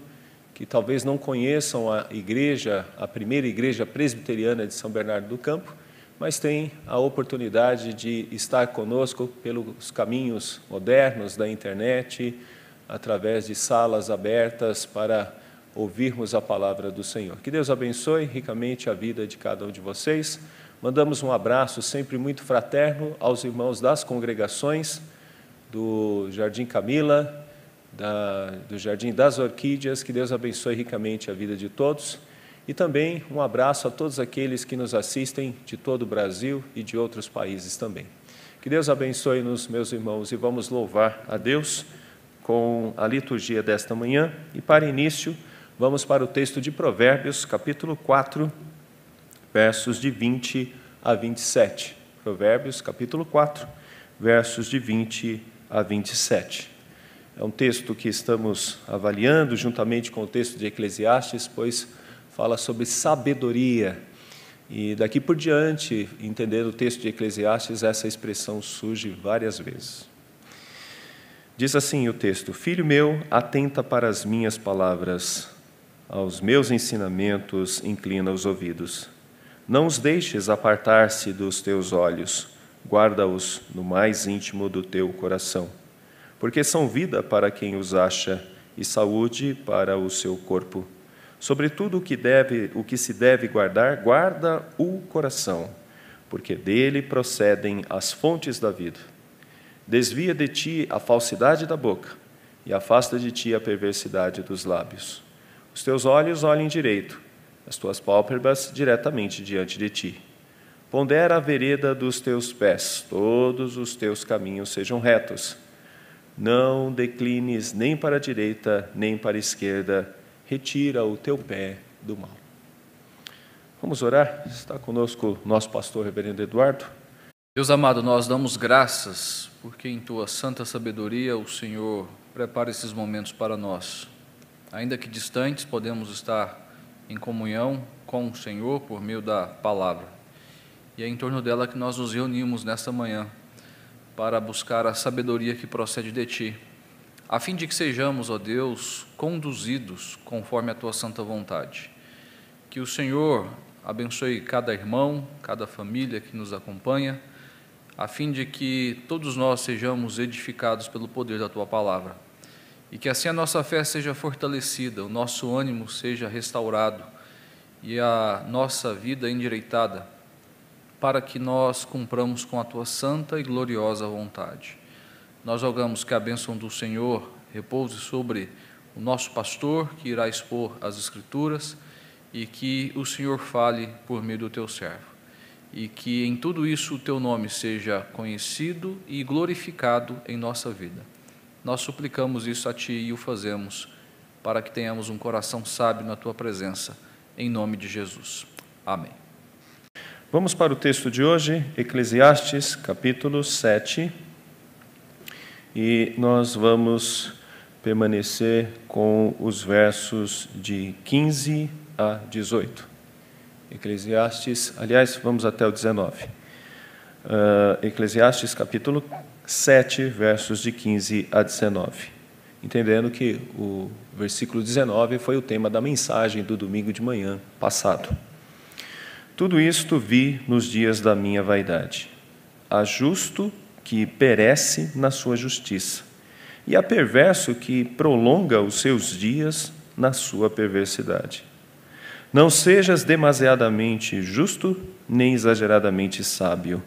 que talvez não conheçam a igreja, a primeira igreja presbiteriana de São Bernardo do Campo, mas têm a oportunidade de estar conosco pelos caminhos modernos da internet, através de salas abertas para ouvirmos a palavra do Senhor. Que Deus abençoe ricamente a vida de cada um de vocês. Mandamos um abraço sempre muito fraterno aos irmãos das congregações do Jardim Camila, do Jardim das Orquídeas. Que Deus abençoe ricamente a vida de todos. E também um abraço a todos aqueles que nos assistem de todo o Brasil e de outros países também. Que Deus abençoe-nos, meus irmãos, e vamos louvar a Deus com a liturgia desta manhã. E para início, vamos para o texto de Provérbios, capítulo 4, versos de 20 a 27. Provérbios, capítulo 4, versos de 20 a 27. É um texto que estamos avaliando juntamente com o texto de Eclesiastes, pois fala sobre sabedoria. E daqui por diante, entendendo o texto de Eclesiastes, essa expressão surge várias vezes. Diz assim o texto: Filho meu, atenta para as minhas palavras, aos meus ensinamentos inclina os ouvidos. Não os deixes apartar-se dos teus olhos, guarda-os no mais íntimo do teu coração, porque são vida para quem os acha e saúde para o seu corpo. Sobretudo o que se deve guardar, guarda o coração, porque dele procedem as fontes da vida. Desvia de ti a falsidade da boca e afasta de ti a perversidade dos lábios. Os teus olhos olhem direito, as tuas pálpebras diretamente diante de ti. Pondera a vereda dos teus pés, todos os teus caminhos sejam retos. Não declines nem para a direita, nem para a esquerda, retira o teu pé do mal. Vamos orar? Está conosco o nosso pastor, reverendo Eduardo. Deus amado, nós damos graças, porque em Tua santa sabedoria o Senhor prepara esses momentos para nós. Ainda que distantes, podemos estar em comunhão com o Senhor por meio da palavra. E é em torno dela que nós nos reunimos nesta manhã, para buscar a sabedoria que procede de Ti, a fim de que sejamos, ó Deus, conduzidos conforme a Tua santa vontade. Que o Senhor abençoe cada irmão, cada família que nos acompanha, a fim de que todos nós sejamos edificados pelo poder da Tua palavra. E que assim a nossa fé seja fortalecida, o nosso ânimo seja restaurado e a nossa vida endireitada, para que nós cumpramos com a Tua santa e gloriosa vontade. Nós rogamos que a bênção do Senhor repouse sobre o nosso pastor, que irá expor as Escrituras, e que o Senhor fale por meio do Teu servo. E que em tudo isso o Teu nome seja conhecido e glorificado em nossa vida. Nós suplicamos isso a Ti e o fazemos, para que tenhamos um coração sábio na Tua presença, em nome de Jesus. Amém. Vamos para o texto de hoje, Eclesiastes, capítulo 7, e nós vamos permanecer com os versos de 15 a 18. Eclesiastes, aliás, vamos até o 19. Eclesiastes capítulo 7, versos de 15 a 19. Entendendo que o versículo 19 foi o tema da mensagem do domingo de manhã passado. Tudo isto vi nos dias da minha vaidade. Há justo que perece na sua justiça, e há perverso que prolonga os seus dias na sua perversidade. Não sejas demasiadamente justo, nem exageradamente sábio,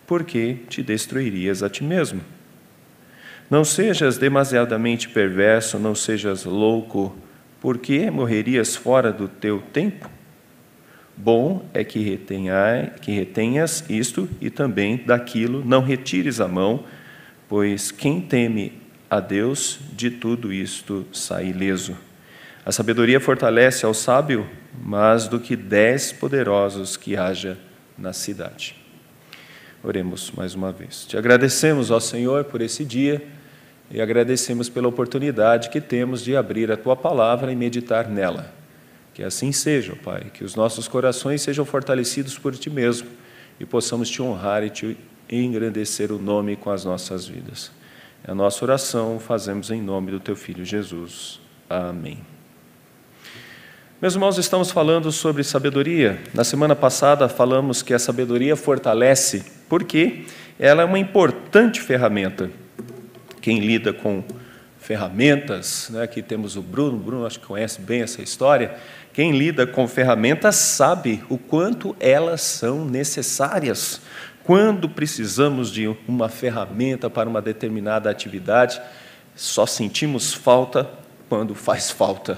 porque te destruirias a ti mesmo. Não sejas demasiadamente perverso, não sejas louco, porque morrerias fora do teu tempo. Bom é que retenhas isto e também daquilo não retires a mão, pois quem teme a Deus de tudo isto sai ileso. A sabedoria fortalece ao sábio, mais do que 10 poderosos que haja na cidade. Oremos mais uma vez. Te agradecemos, ó Senhor, por esse dia e agradecemos pela oportunidade que temos de abrir a Tua palavra e meditar nela. Que assim seja, Pai, que os nossos corações sejam fortalecidos por Ti mesmo e possamos Te honrar e Te engrandecer o nome com as nossas vidas. É a nossa oração, fazemos em nome do Teu Filho Jesus. Amém. Meus irmãos, estamos falando sobre sabedoria. Na semana passada falamos que a sabedoria fortalece, porque ela é uma importante ferramenta. Quem lida com ferramentas, né, aqui temos o Bruno acho que conhece bem essa história. Quem lida com ferramentas sabe o quanto elas são necessárias. Quando precisamos de uma ferramenta para uma determinada atividade, só sentimos falta quando faz falta.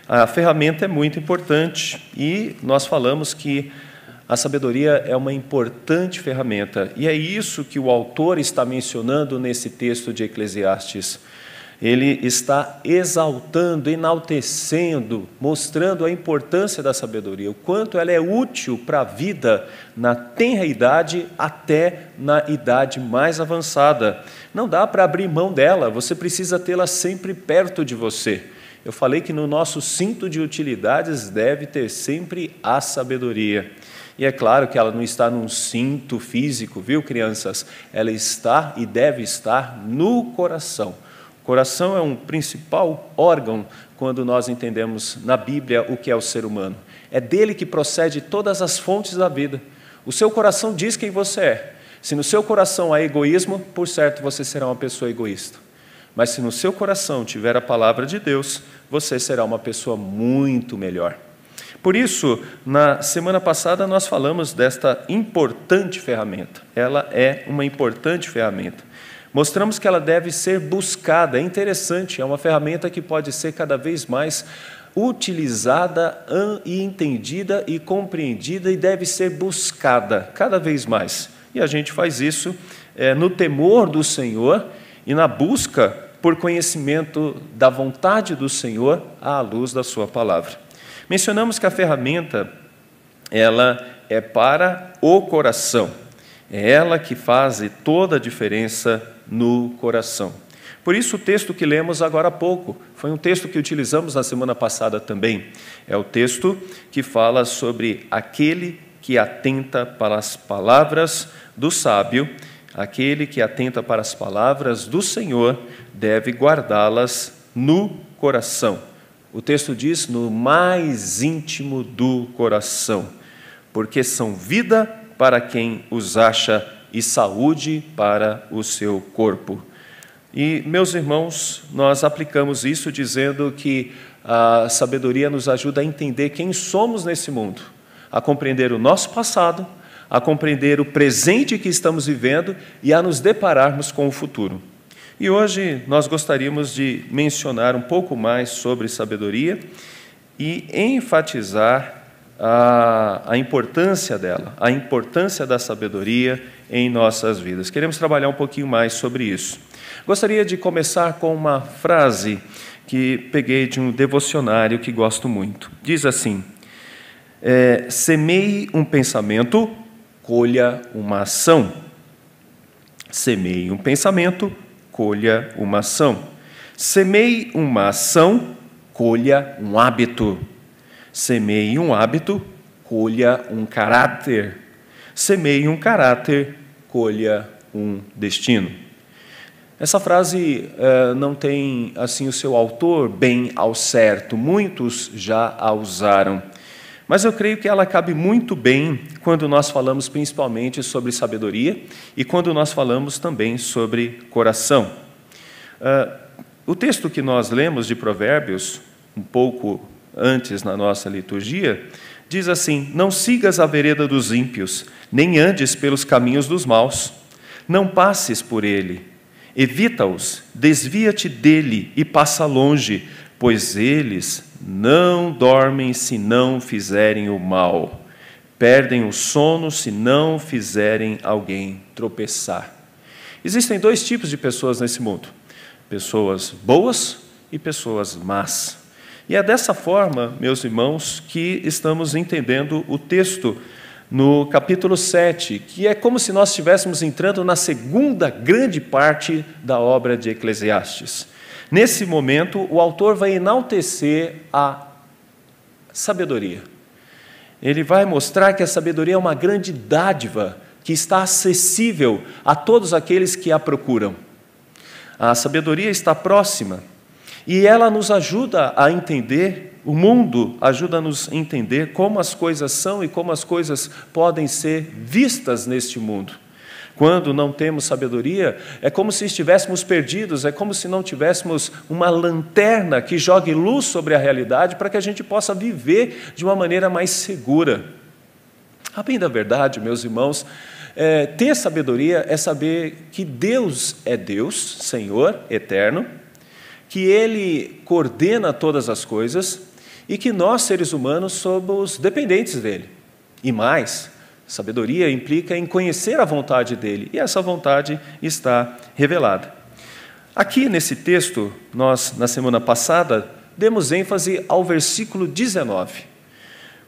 A ferramenta é muito importante e nós falamos que a sabedoria é uma importante ferramenta. E é isso que o autor está mencionando nesse texto de Eclesiastes. Ele está exaltando, enaltecendo, mostrando a importância da sabedoria, o quanto ela é útil para a vida na tenra idade até na idade mais avançada. Não dá para abrir mão dela, você precisa tê-la sempre perto de você. Eu falei que no nosso cinto de utilidades deve ter sempre a sabedoria. E é claro que ela não está num cinto físico, viu, crianças? Ela está e deve estar no coração. O coração é um principal órgão quando nós entendemos na Bíblia o que é o ser humano. É dele que procede todas as fontes da vida. O seu coração diz quem você é. Se no seu coração há egoísmo, por certo você será uma pessoa egoísta. Mas se no seu coração tiver a palavra de Deus, você será uma pessoa muito melhor. Por isso, na semana passada nós falamos desta importante ferramenta. Ela é uma importante ferramenta. Mostramos que ela deve ser buscada. É interessante, é uma ferramenta que pode ser cada vez mais utilizada e entendida e compreendida e deve ser buscada cada vez mais. E a gente faz isso no temor do Senhor e na busca por conhecimento da vontade do Senhor à luz da sua palavra. Mencionamos que a ferramenta, ela é para o coração. É ela que faz toda a diferença no coração. Por isso o texto que lemos agora há pouco, foi um texto que utilizamos na semana passada também. É o texto que fala sobre aquele que atenta para as palavras do sábio. Aquele que atenta para as palavras do Senhor deve guardá-las no coração. O texto diz, no mais íntimo do coração, porque são vida para quem os acha e saúde para o seu corpo. E, meus irmãos, nós aplicamos isso dizendo que a sabedoria nos ajuda a entender quem somos nesse mundo, a compreender o nosso passado, a compreender o presente que estamos vivendo e a nos depararmos com o futuro. E hoje nós gostaríamos de mencionar um pouco mais sobre sabedoria e enfatizar a importância dela, a importância da sabedoria em nossas vidas. Queremos trabalhar um pouquinho mais sobre isso. Gostaria de começar com uma frase que peguei de um devocionário que gosto muito. Diz assim, semeie um pensamento, colha uma ação. Semeie um pensamento, colha uma ação. Semeie uma ação, colha um hábito. Semeie um hábito, colha um caráter. Semeie um caráter, colha um destino. Essa frase não tem assim o seu autor bem ao certo, muitos já a usaram, mas eu creio que ela cabe muito bem quando nós falamos principalmente sobre sabedoria e quando nós falamos também sobre coração. O texto que nós lemos de Provérbios, um pouco antes na nossa liturgia, diz assim: não sigas a vereda dos ímpios, nem andes pelos caminhos dos maus, não passes por ele. Evita-os, desvia-te dele e passa longe, pois eles não dormem se não fizerem o mal, perdem o sono se não fizerem alguém tropeçar. Existem dois tipos de pessoas nesse mundo: pessoas boas e pessoas más. E é dessa forma, meus irmãos, que estamos entendendo o texto no capítulo 7, que é como se nós estivéssemos entrando na segunda grande parte da obra de Eclesiastes. Nesse momento, o autor vai enaltecer a sabedoria. Ele vai mostrar que a sabedoria é uma grande dádiva que está acessível a todos aqueles que a procuram. A sabedoria está próxima e ela nos ajuda a entender o mundo, ajuda a nos entender como as coisas são e como as coisas podem ser vistas neste mundo. Quando não temos sabedoria, é como se estivéssemos perdidos, é como se não tivéssemos uma lanterna que jogue luz sobre a realidade para que a gente possa viver de uma maneira mais segura. A bem da verdade, meus irmãos, ter sabedoria é saber que Deus é Deus, Senhor, eterno, que Ele coordena todas as coisas e que nós, seres humanos, somos dependentes dEle. E mais, sabedoria implica em conhecer a vontade dEle, e essa vontade está revelada. Aqui nesse texto, nós, na semana passada, demos ênfase ao versículo 19,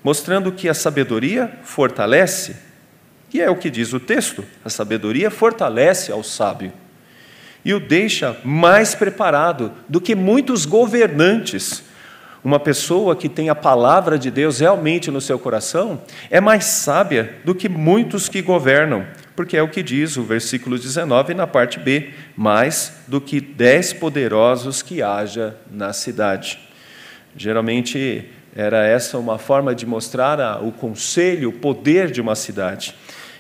mostrando que a sabedoria fortalece, e é o que diz o texto: a sabedoria fortalece ao sábio e o deixa mais preparado do que muitos governantes. Uma pessoa que tem a palavra de Deus realmente no seu coração é mais sábia do que muitos que governam, porque é o que diz o versículo 19 na parte B: mais do que 10 poderosos que haja na cidade. Geralmente era essa uma forma de mostrar o conselho, o poder de uma cidade.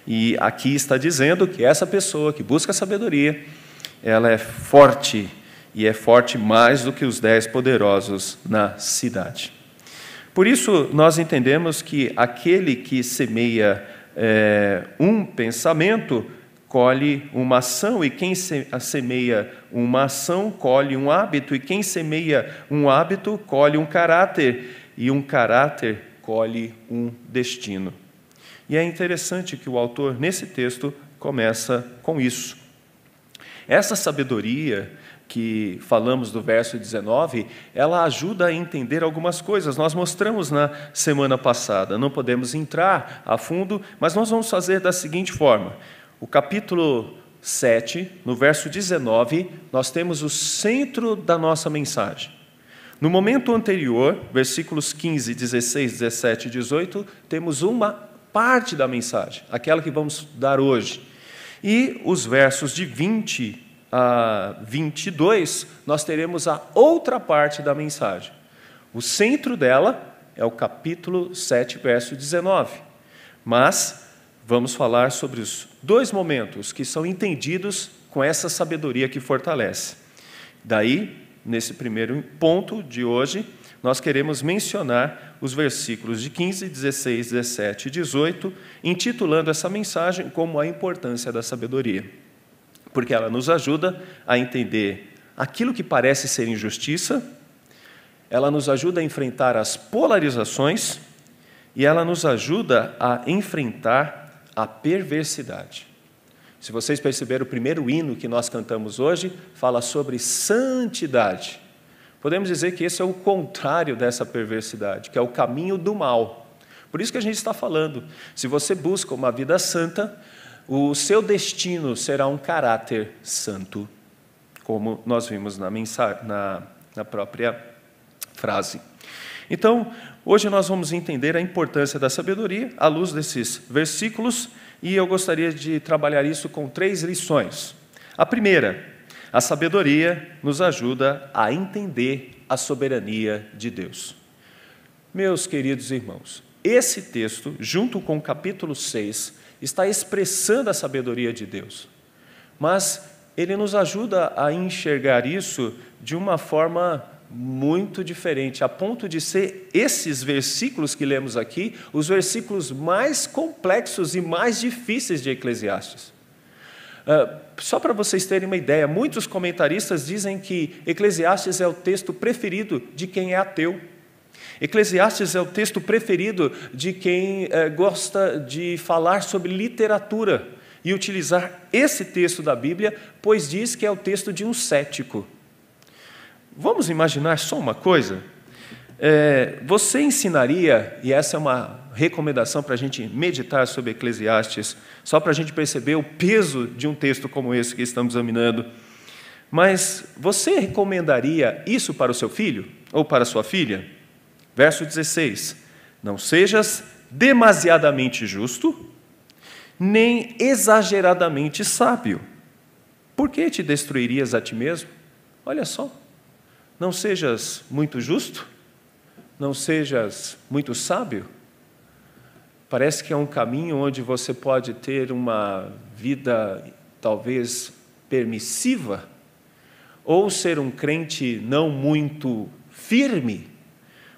E aqui está dizendo que essa pessoa que busca sabedoria, ela é forte, e é forte mais do que os 10 poderosos na cidade. Por isso, nós entendemos que aquele que semeia um pensamento, colhe uma ação, e quem semeia uma ação, colhe um hábito, e quem semeia um hábito, colhe um caráter, e um caráter colhe um destino. E é interessante que o autor, nesse texto, começa com isso. Essa sabedoria que falamos do verso 19, ela ajuda a entender algumas coisas. Nós mostramos na semana passada, não podemos entrar a fundo, mas nós vamos fazer da seguinte forma: o capítulo 7, no verso 19, nós temos o centro da nossa mensagem. No momento anterior, versículos 15, 16, 17 e 18, temos uma parte da mensagem, aquela que vamos dar hoje. E os versos de 20 a 22, nós teremos a outra parte da mensagem. O centro dela é o capítulo 7, verso 19. Mas vamos falar sobre os dois momentos que são entendidos com essa sabedoria que fortalece. Daí, nesse primeiro ponto de hoje, nós queremos mencionar os versículos de 15, 16, 17 e 18, intitulando essa mensagem como a importância da sabedoria, porque ela nos ajuda a entender aquilo que parece ser injustiça, ela nos ajuda a enfrentar as polarizações e ela nos ajuda a enfrentar a perversidade. Se vocês perceberam, o primeiro hino que nós cantamos hoje fala sobre santidade. Podemos dizer que esse é o contrário dessa perversidade, que é o caminho do mal. Por isso que a gente está falando, se você busca uma vida santa, o seu destino será um caráter santo, como nós vimos na própria frase. Então, hoje nós vamos entender a importância da sabedoria à luz desses versículos, e eu gostaria de trabalhar isso com 3 lições. A primeira, a sabedoria nos ajuda a entender a soberania de Deus. Meus queridos irmãos, esse texto, junto com o capítulo 6, está expressando a sabedoria de Deus, mas ele nos ajuda a enxergar isso de uma forma muito diferente, a ponto de ser esses versículos que lemos aqui, os versículos mais complexos e mais difíceis de Eclesiastes. Só para vocês terem uma ideia, muitos comentaristas dizem que Eclesiastes é o texto preferido de quem é ateu. Eclesiastes é o texto preferido de quem gosta de falar sobre literatura e utilizar esse texto da Bíblia, pois diz que é o texto de um cético. Vamos imaginar só uma coisa? Você ensinaria, e essa é uma recomendação para a gente meditar sobre Eclesiastes, só para a gente perceber o peso de um texto como esse que estamos examinando, mas você recomendaria isso para o seu filho ou para a sua filha? Verso 16, não sejas demasiadamente justo, nem exageradamente sábio. Por que te destruirias a ti mesmo? Olha só, não sejas muito justo, não sejas muito sábio. Parece que é um caminho onde você pode ter uma vida talvez permissiva, ou ser um crente não muito firme,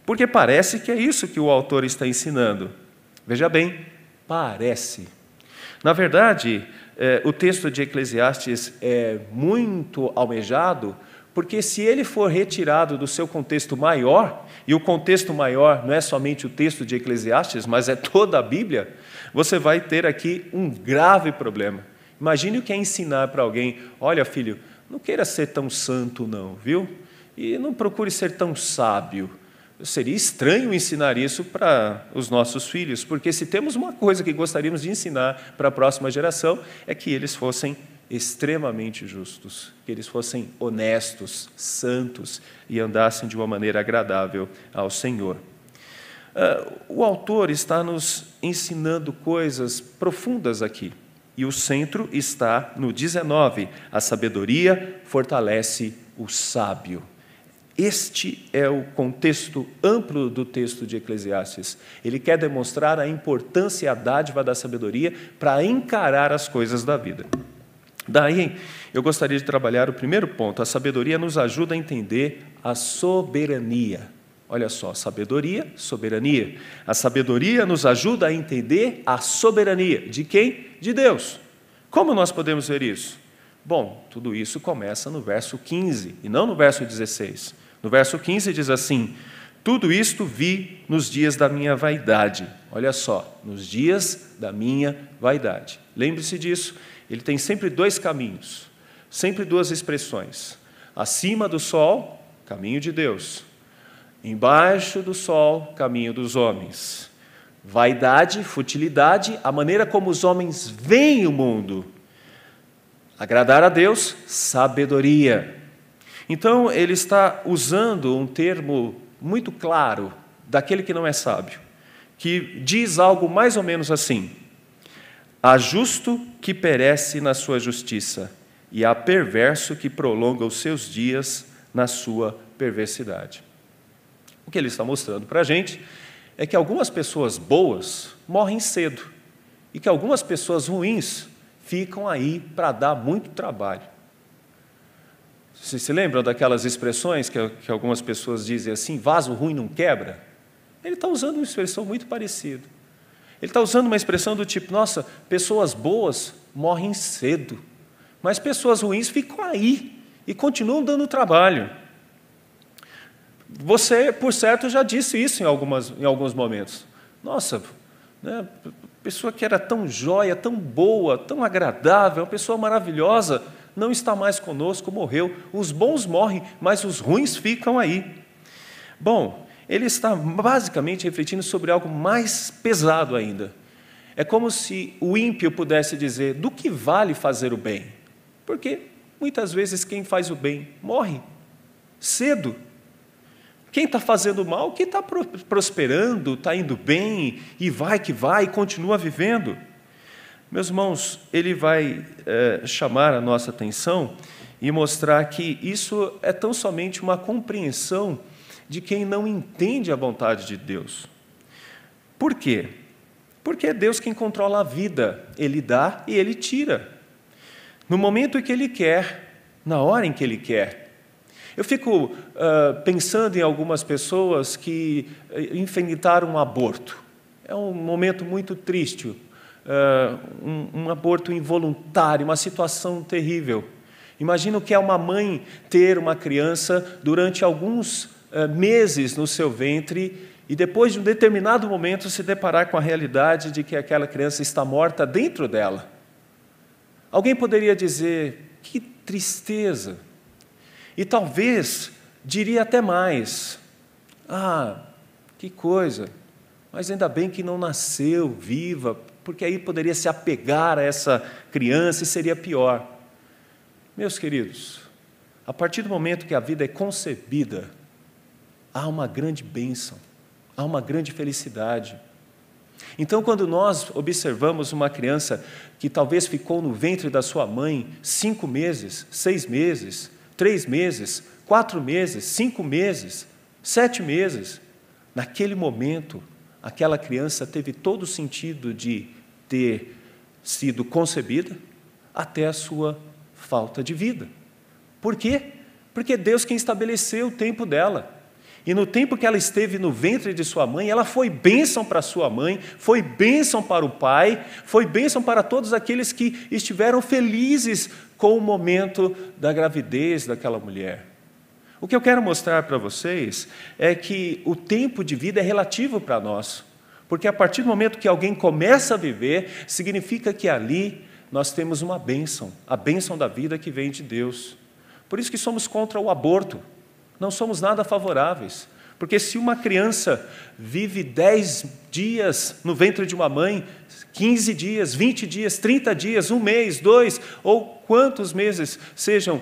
porque parece que é isso que o autor está ensinando. Veja bem, parece. Na verdade, o texto de Eclesiastes é muito almejado, porque se ele for retirado do seu contexto maior, e o contexto maior não é somente o texto de Eclesiastes, mas é toda a Bíblia, você vai ter aqui um grave problema. Imagine o que é ensinar para alguém: olha, filho, não queira ser tão santo não, viu? E não procure ser tão sábio. Seria estranho ensinar isso para os nossos filhos, porque se temos uma coisa que gostaríamos de ensinar para a próxima geração, é que eles fossem extremamente justos, que eles fossem honestos, santos e andassem de uma maneira agradável ao Senhor. O autor está nos ensinando coisas profundas aqui, e o centro está no 19, a sabedoria fortalece o sábio. Este é o contexto amplo do texto de Eclesiastes. Ele quer demonstrar a importância e a dádiva da sabedoria para encarar as coisas da vida. Daí, eu gostaria de trabalhar o primeiro ponto. A sabedoria nos ajuda a entender a soberania. Olha só, sabedoria, soberania. A sabedoria nos ajuda a entender a soberania. De quem? De Deus. Como nós podemos ver isso? Bom, tudo isso começa no verso 15 e não no verso 16. No verso 15 diz assim: tudo isto vi nos dias da minha vaidade. Olha só, nos dias da minha vaidade. Lembre-se disso, ele tem sempre 2 caminhos, sempre 2 expressões. Acima do sol, caminho de Deus. Embaixo do sol, caminho dos homens. Vaidade, futilidade, a maneira como os homens veem o mundo. Agradar a Deus, sabedoria. Então, ele está usando um termo muito claro daquele que não é sábio, que diz algo mais ou menos assim: há justo que perece na sua justiça, e há perverso que prolonga os seus dias na sua perversidade. O que ele está mostrando para a gente é que algumas pessoas boas morrem cedo, e que algumas pessoas ruins ficam aí para dar muito trabalho. Vocês se lembram daquelas expressões que algumas pessoas dizem assim: vaso ruim não quebra? Ele está usando uma expressão muito parecida. Ele está usando uma expressão do tipo: nossa, pessoas boas morrem cedo, mas pessoas ruins ficam aí e continuam dando trabalho. Você, por certo, já disse isso em alguns momentos. Nossa, né, pessoa que era tão jóia, tão boa, tão agradável, uma pessoa maravilhosa, não está mais conosco, morreu. Os bons morrem, mas os ruins ficam aí. Bom, ele está basicamente refletindo sobre algo mais pesado ainda. É como se o ímpio pudesse dizer: do que vale fazer o bem? Porque muitas vezes quem faz o bem morre cedo. Quem está fazendo mal, quem está prosperando, está indo bem, e vai que vai, e continua vivendo. Meus irmãos, ele vai chamar a nossa atenção e mostrar que isso é tão somente uma compreensão de quem não entende a vontade de Deus. Por quê? Porque é Deus quem controla a vida. Ele dá e Ele tira. No momento em que Ele quer, na hora em que Ele quer. Eu fico pensando em algumas pessoas que enfrentaram um aborto. É um momento muito triste, um aborto involuntário, uma situação terrível. Imagina o que é uma mãe ter uma criança durante alguns meses no seu ventre e depois de um determinado momento se deparar com a realidade de que aquela criança está morta dentro dela. Alguém poderia dizer, que tristeza. E talvez diria até mais, que coisa, mas ainda bem que não nasceu viva, porque aí poderia se apegar a essa criança e seria pior. Meus queridos, a partir do momento que a vida é concebida, há uma grande bênção, há uma grande felicidade. Então, quando nós observamos uma criança que talvez ficou no ventre da sua mãe 5 meses, 6 meses, 3 meses, 4 meses, 5 meses, 7 meses, naquele momento, aquela criança teve todo o sentido de ter sido concebida até a sua falta de vida. Por quê? Porque é Deus quem estabeleceu o tempo dela. E no tempo que ela esteve no ventre de sua mãe, ela foi bênção para sua mãe, foi bênção para o pai, foi bênção para todos aqueles que estiveram felizes com o momento da gravidez daquela mulher. O que eu quero mostrar para vocês é que o tempo de vida é relativo para nós, porque a partir do momento que alguém começa a viver, significa que ali nós temos uma bênção, a bênção da vida que vem de Deus. Por isso que somos contra o aborto. Não somos nada favoráveis, porque se uma criança vive 10 dias no ventre de uma mãe, 15 dias, 20 dias, 30 dias, 1 mês, 2, ou quantos meses sejam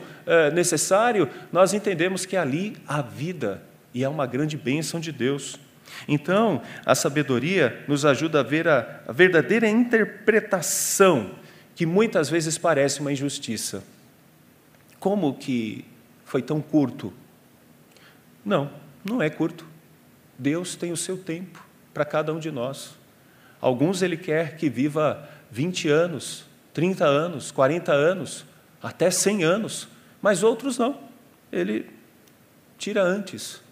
necessários, nós entendemos que ali há vida, e é uma grande bênção de Deus. Então, a sabedoria nos ajuda a ver a verdadeira interpretação, que muitas vezes parece uma injustiça. Como que foi tão curto? Não, não é curto. Deus tem o seu tempo para cada um de nós. Alguns Ele quer que viva 20 anos, 30 anos, 40 anos, até 100 anos, mas outros não. Ele tira antes.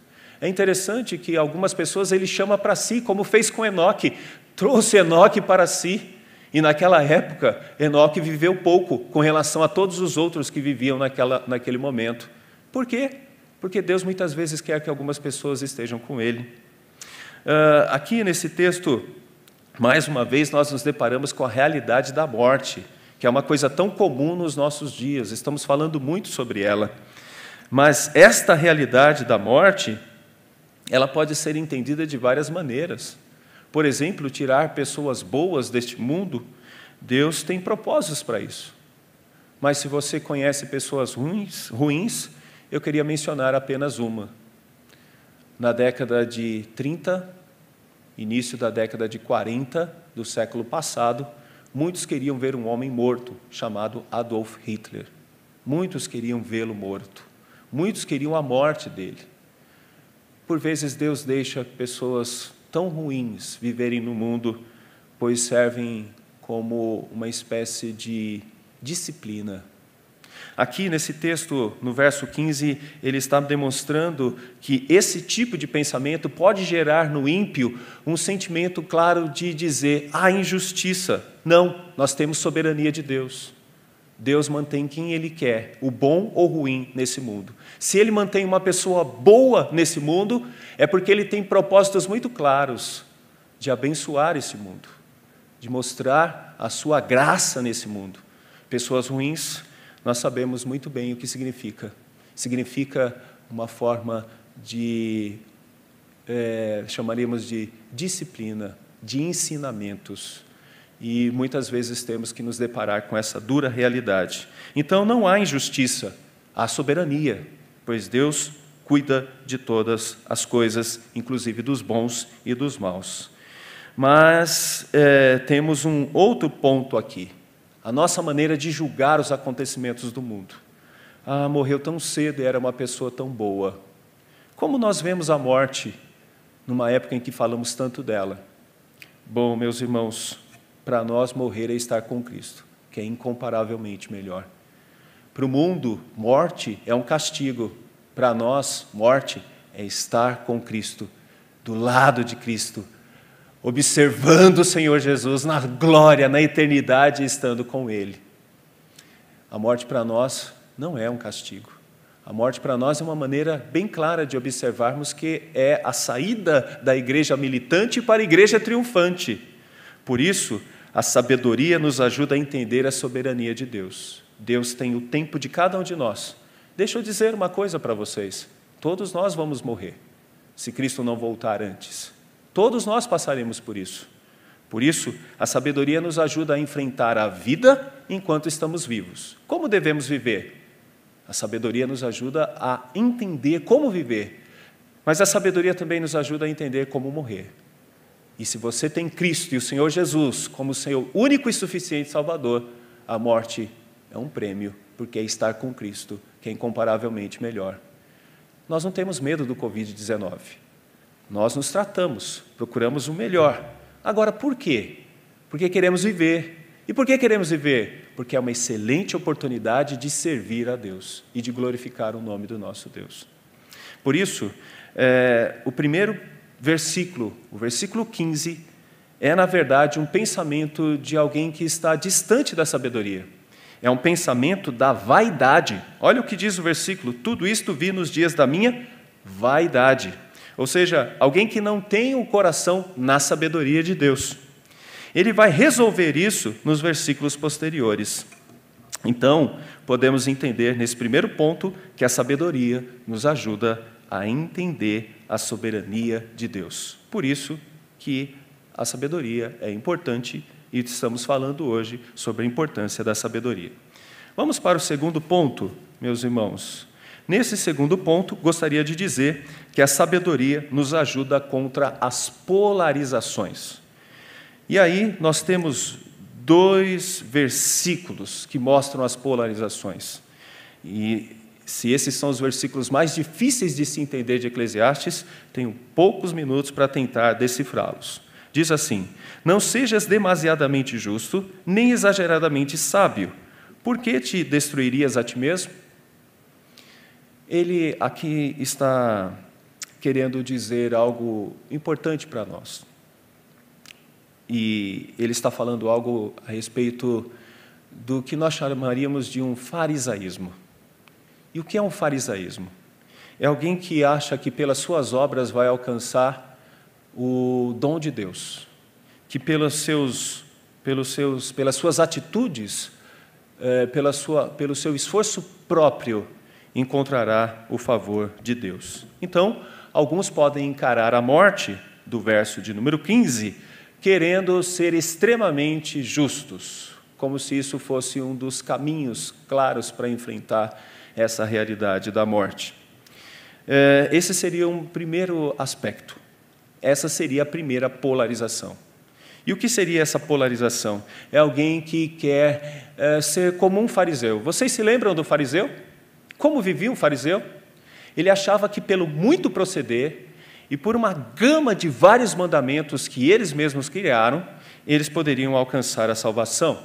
É interessante que algumas pessoas Ele chama para si, como fez com Enoque, trouxe Enoque para si. E naquela época, Enoque viveu pouco com relação a todos os outros que viviam naquele momento. Por quê? Porque Deus muitas vezes quer que algumas pessoas estejam com Ele. Aqui nesse texto, mais uma vez, nós nos deparamos com a realidade da morte, que é uma coisa tão comum nos nossos dias, estamos falando muito sobre ela. Mas esta realidade da morte, ela pode ser entendida de várias maneiras. Por exemplo, tirar pessoas boas deste mundo, Deus tem propósitos para isso. Mas se você conhece pessoas ruins, eu queria mencionar apenas uma. Na década de 30, início da década de 40 do século passado, muitos queriam ver um homem morto, chamado Adolf Hitler. Muitos queriam vê-lo morto. Muitos queriam a morte dele. Por vezes Deus deixa pessoas tão ruins viverem no mundo, pois servem como uma espécie de disciplina. Aqui nesse texto, no verso 15, ele está demonstrando que esse tipo de pensamento pode gerar no ímpio um sentimento claro de dizer, há injustiça. Não, nós temos soberania de Deus. Deus mantém quem Ele quer, o bom ou ruim nesse mundo. Se Ele mantém uma pessoa boa nesse mundo, é porque Ele tem propósitos muito claros de abençoar esse mundo, de mostrar a sua graça nesse mundo. Pessoas ruins, nós sabemos muito bem o que significa. Significa uma forma de, chamaríamos de disciplina, de ensinamentos. E muitas vezes temos que nos deparar com essa dura realidade. Então não há injustiça, há soberania, pois Deus cuida de todas as coisas, inclusive dos bons e dos maus. Mas temos um outro ponto aqui, a nossa maneira de julgar os acontecimentos do mundo. Ah, morreu tão cedo e era uma pessoa tão boa. Como nós vemos a morte numa época em que falamos tanto dela? Bom, meus irmãos, para nós morrer é estar com Cristo, que é incomparavelmente melhor. Para o mundo, morte é um castigo. Para nós, morte é estar com Cristo, do lado de Cristo, observando o Senhor Jesus na glória, na eternidade, estando com Ele. A morte para nós não é um castigo. A morte para nós é uma maneira bem clara de observarmos que é a saída da igreja militante para a igreja triunfante. Por isso, a sabedoria nos ajuda a entender a soberania de Deus. Deus tem o tempo de cada um de nós. Deixa eu dizer uma coisa para vocês. Todos nós vamos morrer, se Cristo não voltar antes. Todos nós passaremos por isso. Por isso, a sabedoria nos ajuda a enfrentar a vida enquanto estamos vivos. Como devemos viver? A sabedoria nos ajuda a entender como viver, mas a sabedoria também nos ajuda a entender como morrer. E se você tem Cristo e o Senhor Jesus como seu único e suficiente Salvador, a morte é um prêmio, porque é estar com Cristo, que é incomparavelmente melhor. Nós não temos medo do Covid-19. Nós nos tratamos, procuramos o melhor. Agora, por quê? Porque queremos viver. E por que queremos viver? Porque é uma excelente oportunidade de servir a Deus e de glorificar o nome do nosso Deus. Por isso, o primeiro versículo, o versículo 15, é, na verdade, um pensamento de alguém que está distante da sabedoria. É um pensamento da vaidade. Olha o que diz o versículo: tudo isto vi nos dias da minha vaidade. Ou seja, alguém que não tem o coração na sabedoria de Deus. Ele vai resolver isso nos versículos posteriores. Então, podemos entender nesse primeiro ponto que a sabedoria nos ajuda a entender a soberania de Deus. Por isso que a sabedoria é importante e estamos falando hoje sobre a importância da sabedoria. Vamos para o segundo ponto, meus irmãos. Nesse segundo ponto, gostaria de dizer que a sabedoria nos ajuda contra as polarizações. E aí nós temos 2 versículos que mostram as polarizações. E se esses são os versículos mais difíceis de se entender de Eclesiastes, tenho poucos minutos para tentar decifrá-los. Diz assim: não sejas demasiadamente justo, nem exageradamente sábio. Por que te destruirias a ti mesmo? Ele aqui está querendo dizer algo importante para nós. E ele está falando algo a respeito do que nós chamaríamos de um farisaísmo. E o que é um farisaísmo? É alguém que acha que pelas suas obras vai alcançar o dom de Deus, que pelas suas atitudes, pelo seu esforço próprio, encontrará o favor de Deus. Então, alguns podem encarar a morte, do verso de número 15, querendo ser extremamente justos, como se isso fosse um dos caminhos claros para enfrentar essa realidade da morte. Esse seria um primeiro aspecto. Essa seria a primeira polarização. E o que seria essa polarização? É alguém que quer ser como um fariseu. Vocês se lembram do fariseu? Como vivia um fariseu? Ele achava que pelo muito proceder e por uma gama de vários mandamentos que eles mesmos criaram, eles poderiam alcançar a salvação.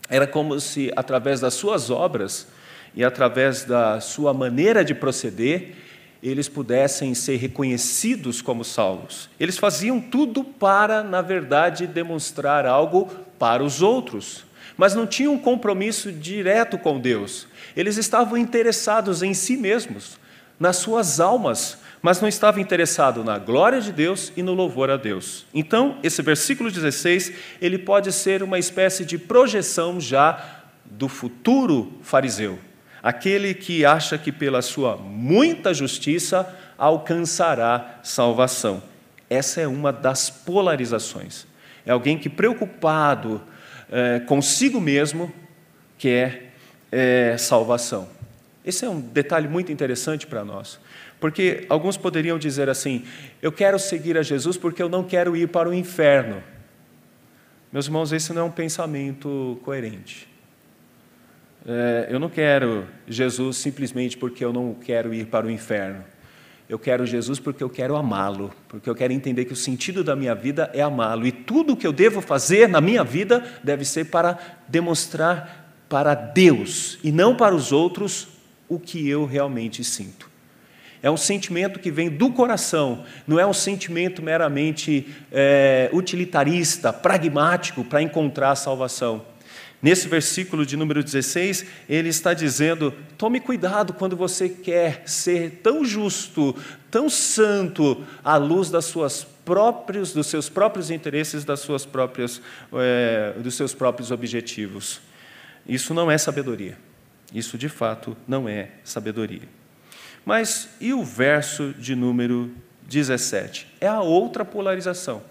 Era como se, através das suas obras e através da sua maneira de proceder, eles pudessem ser reconhecidos como salvos. Eles faziam tudo para, na verdade, demonstrar algo para os outros, mas não tinham um compromisso direto com Deus. Eles estavam interessados em si mesmos, nas suas almas, mas não estavam interessados na glória de Deus e no louvor a Deus. Então, esse versículo 16, ele pode ser uma espécie de projeção já do futuro fariseu, aquele que acha que pela sua muita justiça alcançará salvação. Essa é uma das polarizações. É alguém que, preocupado consigo mesmo, quer salvação. Esse é um detalhe muito interessante para nós, Porque alguns poderiam dizer assim: eu quero seguir a Jesus porque eu não quero ir para o inferno. Meus irmãos, esse não é um pensamento coerente. Eu não quero Jesus simplesmente porque eu não quero ir para o inferno. Eu quero Jesus porque eu quero amá-lo, porque eu quero entender que o sentido da minha vida é amá-lo, e tudo o que eu devo fazer na minha vida deve ser para demonstrar para Deus e não para os outros o que eu realmente sinto. É um sentimento que vem do coração, não é um sentimento meramente utilitarista, pragmático para encontrar a salvação. Nesse versículo de número 16, ele está dizendo: tome cuidado quando você quer ser tão justo, tão santo, à luz dos seus próprios interesses, dos seus próprios objetivos. Isso não é sabedoria. Isso, de fato, não é sabedoria. Mas e o verso de número 17? É a outra polarização.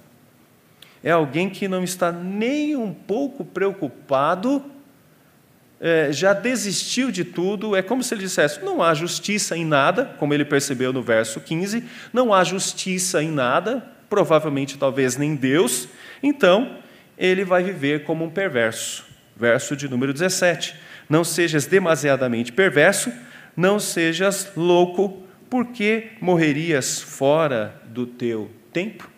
É alguém que não está nem um pouco preocupado, já desistiu de tudo. É como se ele dissesse: não há justiça em nada, como ele percebeu no verso 15, não há justiça em nada, provavelmente talvez nem Deus, então ele vai viver como um perverso. Verso de número 17: não sejas demasiadamente perverso, não sejas louco, porque morrerias fora do teu tempo.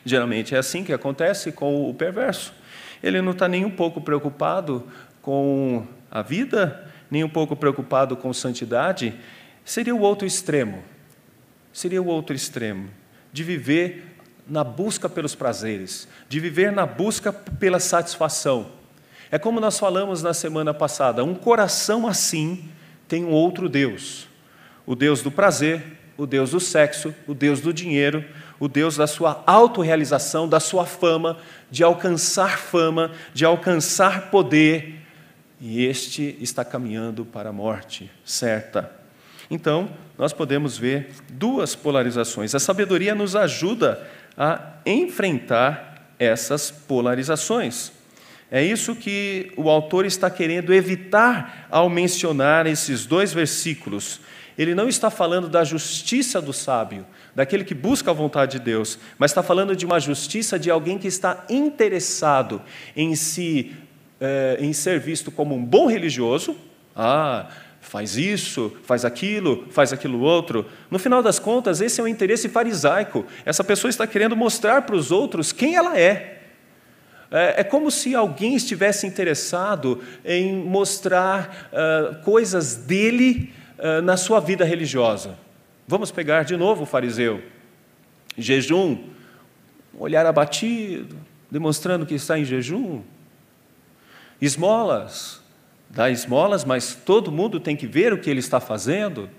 Geralmente é assim que acontece com o perverso. Ele não está nem um pouco preocupado com a vida, nem um pouco preocupado com santidade. Seria o outro extremo. Seria o outro extremo, de viver na busca pelos prazeres, de viver na busca pela satisfação. É como nós falamos na semana passada: um coração assim tem um outro Deus. O Deus do prazer, o Deus do sexo, o Deus do dinheiro, o Deus da sua autorrealização, da sua fama, de alcançar poder, e este está caminhando para a morte certa. Então, nós podemos ver duas polarizações. A sabedoria nos ajuda a enfrentar essas polarizações. É isso que o autor está querendo evitar ao mencionar esses dois versículos. Ele não está falando da justiça do sábio, daquele que busca a vontade de Deus, mas está falando de uma justiça de alguém que está interessado em ser visto como um bom religioso. Faz isso, faz aquilo outro. No final das contas, esse é um interesse farisaico. Essa pessoa está querendo mostrar para os outros quem ela é. É como se alguém estivesse interessado em mostrar coisas dele na sua vida religiosa. Vamos pegar de novo o fariseu. Jejum, um olhar abatido, demonstrando que está em jejum. Esmolas, dá esmolas, mas todo mundo tem que ver o que ele está fazendo.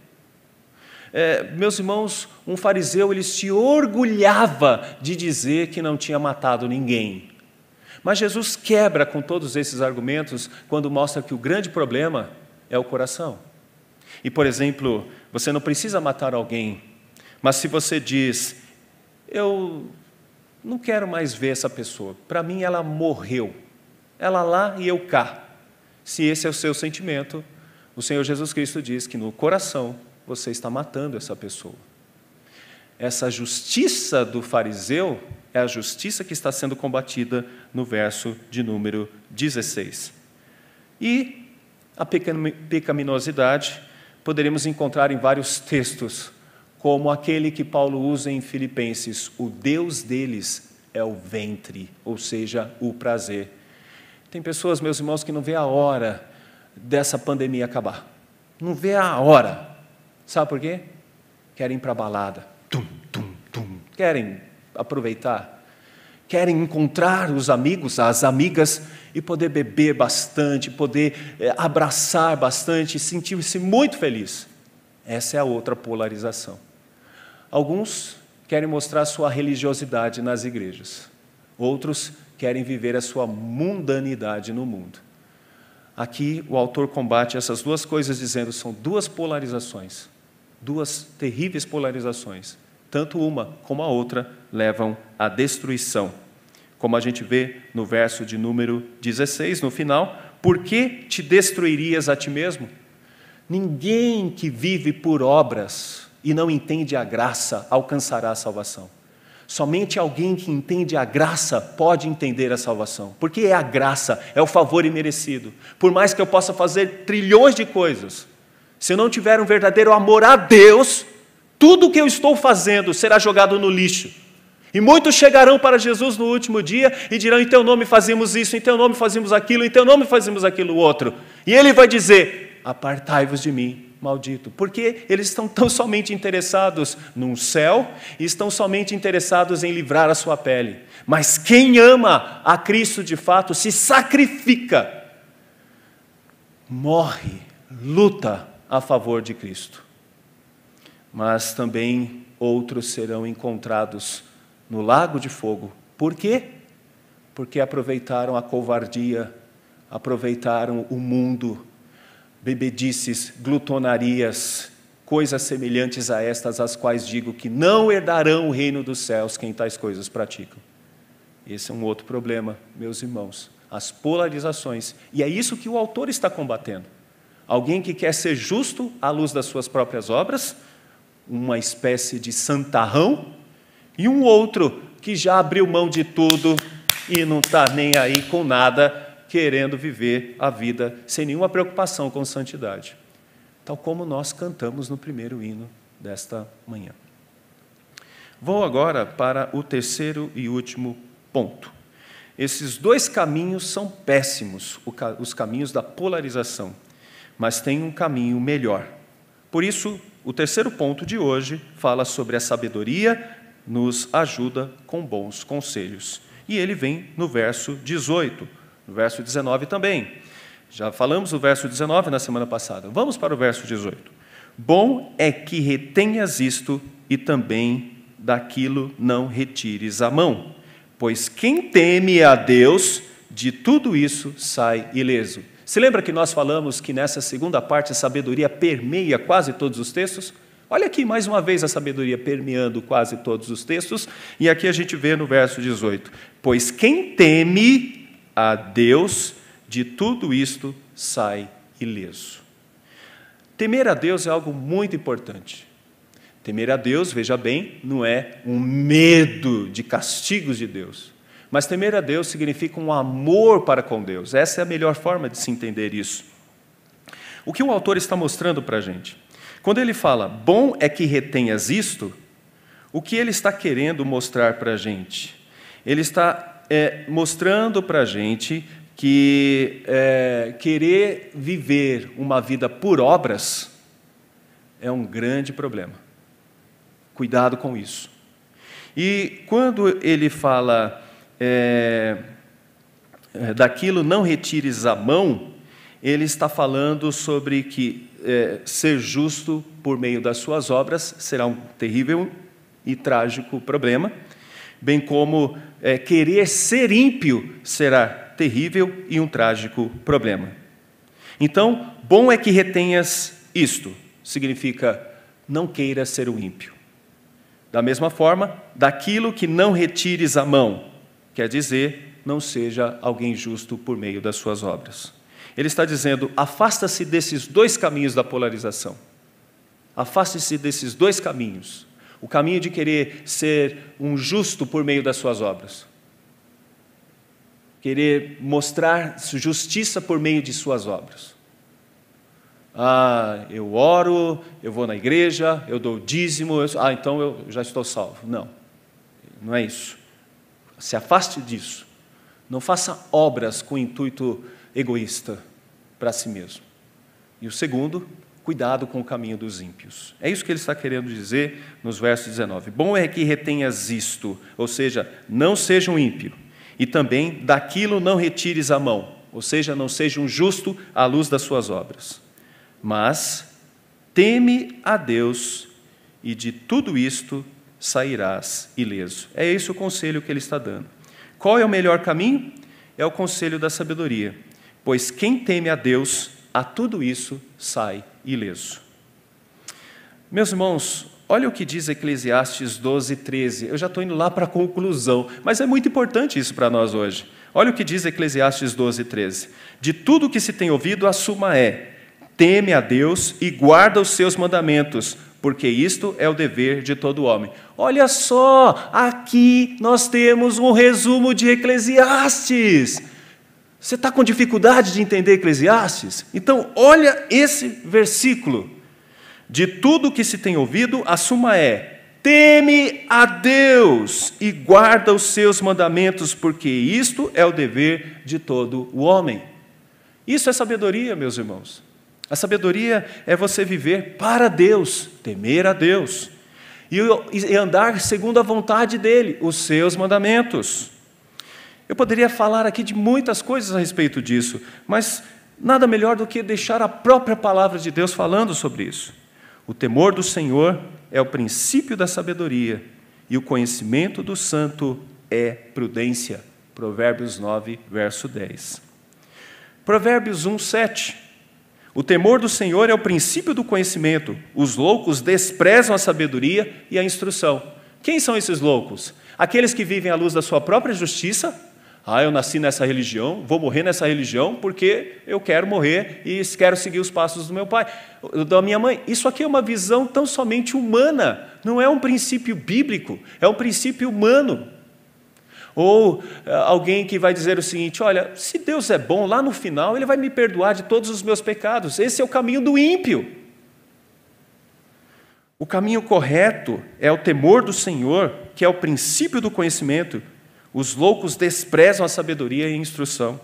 Meus irmãos, um fariseu, ele se orgulhava de dizer que não tinha matado ninguém. Mas Jesus quebra com todos esses argumentos quando mostra que o grande problema é o coração. E, por exemplo, você não precisa matar alguém, mas se você diz: eu não quero mais ver essa pessoa, para mim ela morreu, ela lá e eu cá. Se esse é o seu sentimento, o Senhor Jesus Cristo diz que no coração você está matando essa pessoa. Essa justiça do fariseu é a justiça que está sendo combatida no verso de número 16. E a pecaminosidade poderíamos encontrar em vários textos, como aquele que Paulo usa em Filipenses: o Deus deles é o ventre, ou seja, o prazer. Tem pessoas, meus irmãos, que não vê a hora dessa pandemia acabar. Não vê a hora. Sabe por quê? Querem ir para a balada. Querem aproveitar. Querem encontrar os amigos, as amigas, e poder beber bastante, poder abraçar bastante, sentir-se muito feliz. Essa é a outra polarização. Alguns querem mostrar sua religiosidade nas igrejas. Outros querem viver a sua mundanidade no mundo. Aqui o autor combate essas duas coisas dizendo que são duas polarizações, duas terríveis polarizações. Tanto uma como a outra levam à destruição. Como a gente vê no verso de número 16, no final: por que te destruirias a ti mesmo? Ninguém que vive por obras e não entende a graça alcançará a salvação. Somente alguém que entende a graça pode entender a salvação, porque é a graça, é o favor imerecido. Por mais que eu possa fazer trilhões de coisas, se eu não tiver um verdadeiro amor a Deus, tudo o que eu estou fazendo será jogado no lixo. E muitos chegarão para Jesus no último dia e dirão: em teu nome fazemos isso, em teu nome fazemos aquilo, em teu nome fazemos aquilo outro. E ele vai dizer: apartai-vos de mim, maldito. Porque eles estão tão somente interessados num céu e estão somente interessados em livrar a sua pele. Mas quem ama a Cristo de fato se sacrifica, morre, luta a favor de Cristo. Mas também outros serão encontrados no lago de fogo. Por quê? Porque aproveitaram a covardia, aproveitaram o mundo, bebedices, glutonarias, coisas semelhantes a estas, as quais digo que não herdarão o reino dos céus quem tais coisas praticam. Esse é um outro problema, meus irmãos, as polarizações. E é isso que o autor está combatendo. Alguém que quer ser justo à luz das suas próprias obras, uma espécie de santarrão, e um outro que já abriu mão de tudo e não está nem aí com nada, querendo viver a vida sem nenhuma preocupação com santidade. Tal como nós cantamos no primeiro hino desta manhã. Vou agora para o terceiro e último ponto. Esses dois caminhos são péssimos, os caminhos da polarização, mas tem um caminho melhor. Por isso, o terceiro ponto de hoje fala sobre a sabedoria nos ajuda com bons conselhos. E ele vem no verso 18, no verso 19 também. Já falamos do verso 19 na semana passada. Vamos para o verso 18. Bom é que retenhas isto e também daquilo não retires a mão, pois quem teme a Deus, de tudo isso sai ileso. Se lembra que nós falamos que nessa segunda parte a sabedoria permeia quase todos os textos? Olha aqui mais uma vez a sabedoria permeando quase todos os textos, e aqui a gente vê no verso 18: pois quem teme a Deus, de tudo isto sai ileso. Temer a Deus é algo muito importante. Temer a Deus, veja bem, não é um medo de castigos de Deus, mas temer a Deus significa um amor para com Deus. Essa é a melhor forma de se entender isso. O que o autor está mostrando para a gente? Quando ele fala, bom é que retenhas isto, o que ele está querendo mostrar para a gente? Ele está mostrando para a gente que querer viver uma vida por obras é um grande problema. Cuidado com isso. E quando ele fala daquilo não retires a mão, ele está falando sobre que ser justo por meio das suas obras será um terrível e trágico problema, bem como querer ser ímpio será terrível e um trágico problema. Então, bom é que retenhas isto, significa não queira ser o ímpio. Da mesma forma, daquilo que não retires a mão, quer dizer, não seja alguém justo por meio das suas obras. Ele está dizendo, afasta-se desses dois caminhos da polarização. Afaste-se desses dois caminhos. O caminho de querer ser um justo por meio das suas obras. Querer mostrar justiça por meio de suas obras. Eu oro, eu vou na igreja, eu dou dízimo, então eu já estou salvo. Não, não é isso. Se afaste disso. Não faça obras com intuito egoísta para si mesmo. E o segundo, cuidado com o caminho dos ímpios. É isso que ele está querendo dizer nos versos 19. Bom é que retenhas isto, ou seja, não seja um ímpio, e também daquilo não retires a mão, ou seja, não seja um justo à luz das suas obras. Mas teme a Deus, e de tudo isto sairás ileso. É esse o conselho que ele está dando. Qual é o melhor caminho? É o conselho da sabedoria. Pois quem teme a Deus, a tudo isso sai ileso. Meus irmãos, olha o que diz Eclesiastes 12:13. Eu já estou indo lá para a conclusão, mas é muito importante isso para nós hoje. Olha o que diz Eclesiastes 12:13. De tudo que se tem ouvido, a suma é: teme a Deus e guarda os seus mandamentos, porque isto é o dever de todo homem. Olha só, aqui nós temos um resumo de Eclesiastes. Você está com dificuldade de entender Eclesiastes? Então, olha esse versículo. De tudo que se tem ouvido, a suma é: teme a Deus e guarda os seus mandamentos, porque isto é o dever de todo o homem. Isso é sabedoria, meus irmãos. A sabedoria é você viver para Deus, temer a Deus, e andar segundo a vontade dEle, os seus mandamentos. Eu poderia falar aqui de muitas coisas a respeito disso, mas nada melhor do que deixar a própria palavra de Deus falando sobre isso. O temor do Senhor é o princípio da sabedoria, e o conhecimento do santo é prudência. Provérbios 9, verso 10. Provérbios 1, 7. O temor do Senhor é o princípio do conhecimento. Os loucos desprezam a sabedoria e a instrução. Quem são esses loucos? Aqueles que vivem à luz da sua própria justiça. Eu nasci nessa religião, vou morrer nessa religião porque eu quero morrer e quero seguir os passos do meu pai, da minha mãe. Isso aqui é uma visão tão somente humana, não é um princípio bíblico, é um princípio humano. Ou alguém que vai dizer o seguinte: olha, se Deus é bom, lá no final Ele vai me perdoar de todos os meus pecados. Esse é o caminho do ímpio. O caminho correto é o temor do Senhor, que é o princípio do conhecimento. Os loucos desprezam a sabedoria e a instrução.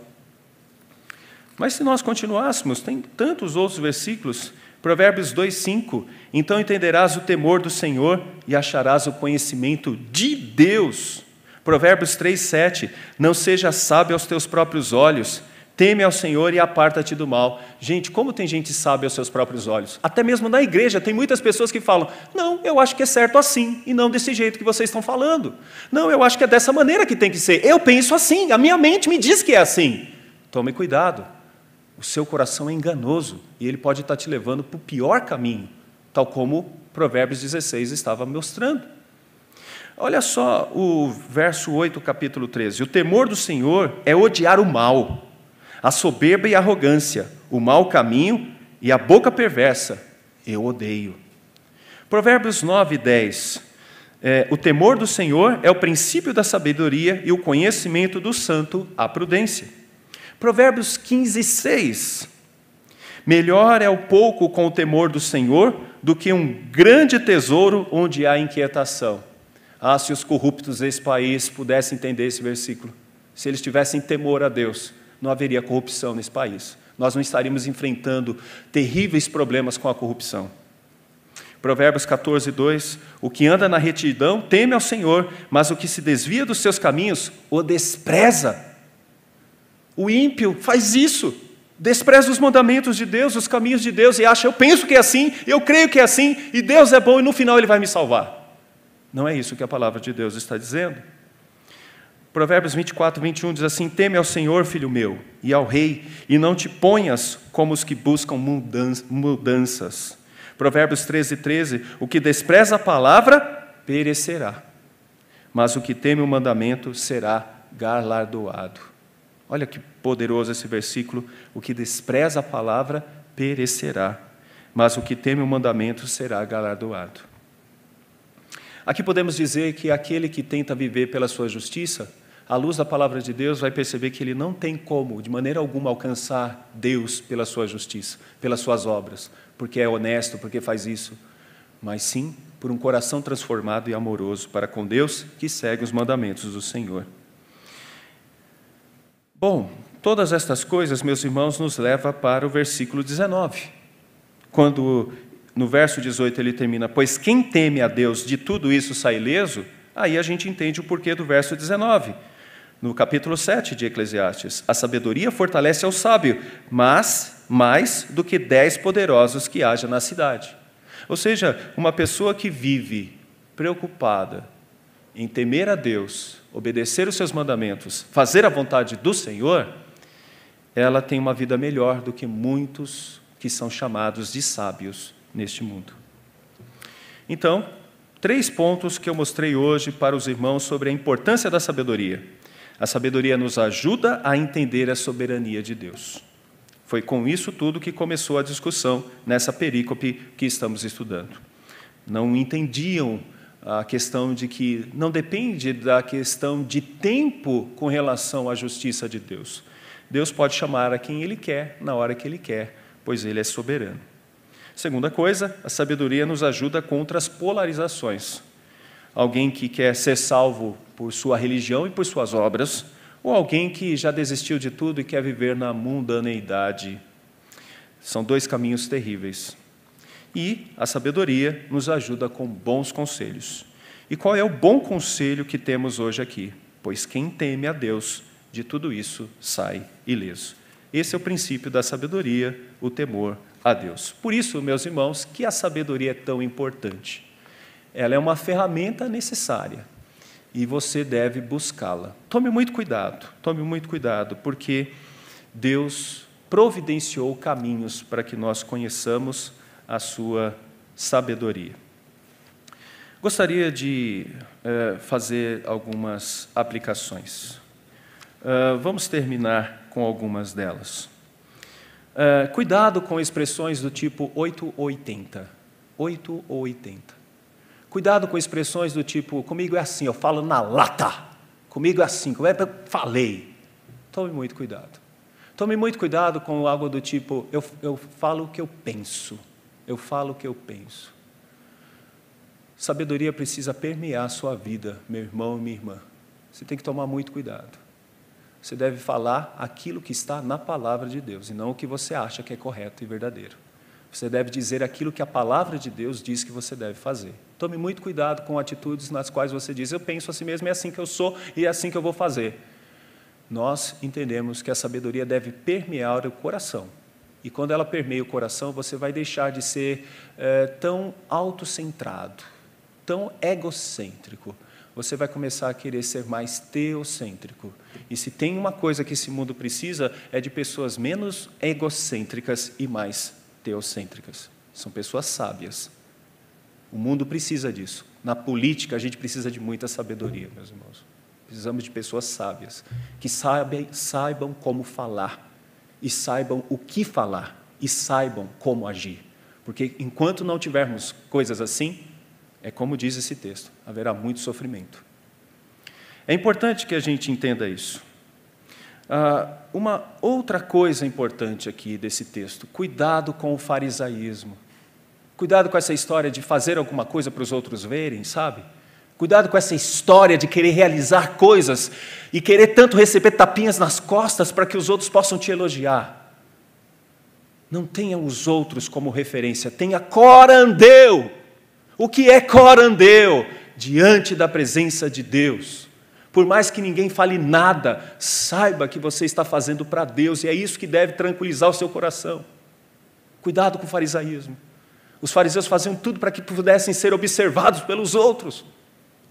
Mas se nós continuássemos, tem tantos outros versículos. Provérbios 2, 5. Então entenderás o temor do Senhor e acharás o conhecimento de Deus. Provérbios 3, 7. Não sejas sábio aos teus próprios olhos. Teme ao Senhor e aparta-te do mal. Gente, como tem gente sábia aos seus próprios olhos? Até mesmo na igreja tem muitas pessoas que falam: não, eu acho que é certo assim, e não desse jeito que vocês estão falando. Não, eu acho que é dessa maneira que tem que ser. Eu penso assim, a minha mente me diz que é assim. Tome cuidado, o seu coração é enganoso, e ele pode estar te levando para o pior caminho, tal como Provérbios 16 estava mostrando. Olha só o verso 8, capítulo 13. O temor do Senhor é odiar o mal, a soberba e a arrogância, o mau caminho e a boca perversa, eu odeio. Provérbios 9, 10. O temor do Senhor é o princípio da sabedoria e o conhecimento do santo, a prudência. Provérbios 15, 6. Melhor é o pouco com o temor do Senhor do que um grande tesouro onde há inquietação. Se os corruptos desse país pudessem entender esse versículo, se eles tivessem temor a Deus, não haveria corrupção nesse país. Nós não estaríamos enfrentando terríveis problemas com a corrupção. Provérbios 14, 2. O que anda na retidão teme ao Senhor, mas o que se desvia dos seus caminhos o despreza. O ímpio faz isso, despreza os mandamentos de Deus, os caminhos de Deus, e acha: eu penso que é assim, eu creio que é assim, e Deus é bom, e no final Ele vai me salvar. Não é isso que a palavra de Deus está dizendo. Provérbios 24, 21 diz assim: teme ao Senhor, filho meu, e ao rei, e não te ponhas como os que buscam mudanças. Provérbios 13, 13. O que despreza a palavra, perecerá, mas o que teme o mandamento será galardoado. Olha que poderoso esse versículo. O que despreza a palavra, perecerá, mas o que teme o mandamento será galardoado. Aqui podemos dizer que aquele que tenta viver pela sua justiça, à luz da palavra de Deus, vai perceber que ele não tem como, de maneira alguma, alcançar Deus pela sua justiça, pelas suas obras, porque é honesto, porque faz isso, mas sim por um coração transformado e amoroso para com Deus, que segue os mandamentos do Senhor. Bom, todas estas coisas, meus irmãos, nos leva para o versículo 19, quando no verso 18 ele termina: pois quem teme a Deus de tudo isso sai ileso. Aí a gente entende o porquê do verso 19. No capítulo 7 de Eclesiastes: a sabedoria fortalece ao sábio, mas mais do que 10 poderosos que haja na cidade. Ou seja, uma pessoa que vive preocupada em temer a Deus, obedecer os seus mandamentos, fazer a vontade do Senhor, ela tem uma vida melhor do que muitos que são chamados de sábios neste mundo. Então, 3 pontos que eu mostrei hoje para os irmãos sobre a importância da sabedoria. A sabedoria nos ajuda a entender a soberania de Deus. Foi com isso tudo que começou a discussão nessa perícope que estamos estudando. não entendiam a questão de que não depende da questão de tempo com relação à justiça de Deus. Deus pode chamar a quem Ele quer, na hora que Ele quer, pois Ele é soberano. Segunda coisa, a sabedoria nos ajuda contra as polarizações. Alguém que quer ser salvo por sua religião e por suas obras, ou alguém que já desistiu de tudo e quer viver na mundaneidade. São dois caminhos terríveis. E a sabedoria nos ajuda com bons conselhos. E qual é o bom conselho que temos hoje aqui? Pois quem teme a Deus, de tudo isso sai ileso. Esse é o princípio da sabedoria, o temor a Deus. Por isso, meus irmãos, que a sabedoria é tão importante. Ela é uma ferramenta necessária e você deve buscá-la. Tome muito cuidado, porque Deus providenciou caminhos para que nós conheçamos a sua sabedoria. Gostaria de fazer algumas aplicações. Vamos terminar com algumas delas. Cuidado com expressões do tipo 8 ou 80. 8 ou 80. Cuidado com expressões do tipo, comigo é assim, eu falo na lata. Comigo é assim, como é que eu falei? Tome muito cuidado. Tome muito cuidado com algo do tipo, eu falo o que eu penso. Eu falo o que eu penso. Sabedoria precisa permear a sua vida, meu irmão e minha irmã. Você tem que tomar muito cuidado. Você deve falar aquilo que está na palavra de Deus, e não o que você acha que é correto e verdadeiro. Você deve dizer aquilo que a palavra de Deus diz que você deve fazer. Tome muito cuidado com atitudes nas quais você diz, eu penso assim mesmo, é assim que eu sou e é assim que eu vou fazer. Nós entendemos que a sabedoria deve permear o coração. E quando ela permeia o coração, você vai deixar de ser tão autocentrado, tão egocêntrico. Você vai começar a querer ser mais teocêntrico. E se tem uma coisa que esse mundo precisa, é de pessoas menos egocêntricas e mais teocêntricas. São pessoas sábias. O mundo precisa disso. Na política, a gente precisa de muita sabedoria, meus irmãos. Precisamos de pessoas sábias, que saibam como falar, e saibam o que falar, e saibam como agir. Porque enquanto não tivermos coisas assim, é como diz esse texto, haverá muito sofrimento. É importante que a gente entenda isso. Uma outra coisa importante aqui desse texto, cuidado com o farisaísmo. Cuidado com essa história de fazer alguma coisa para os outros verem, sabe? Cuidado com essa história de querer realizar coisas e querer tanto receber tapinhas nas costas para que os outros possam te elogiar. Não tenha os outros como referência, tenha corandeu. O que é corandeu? Diante da presença de Deus. Por mais que ninguém fale nada, saiba que você está fazendo para Deus, e é isso que deve tranquilizar o seu coração. Cuidado com o farisaísmo. Os fariseus faziam tudo para que pudessem ser observados pelos outros.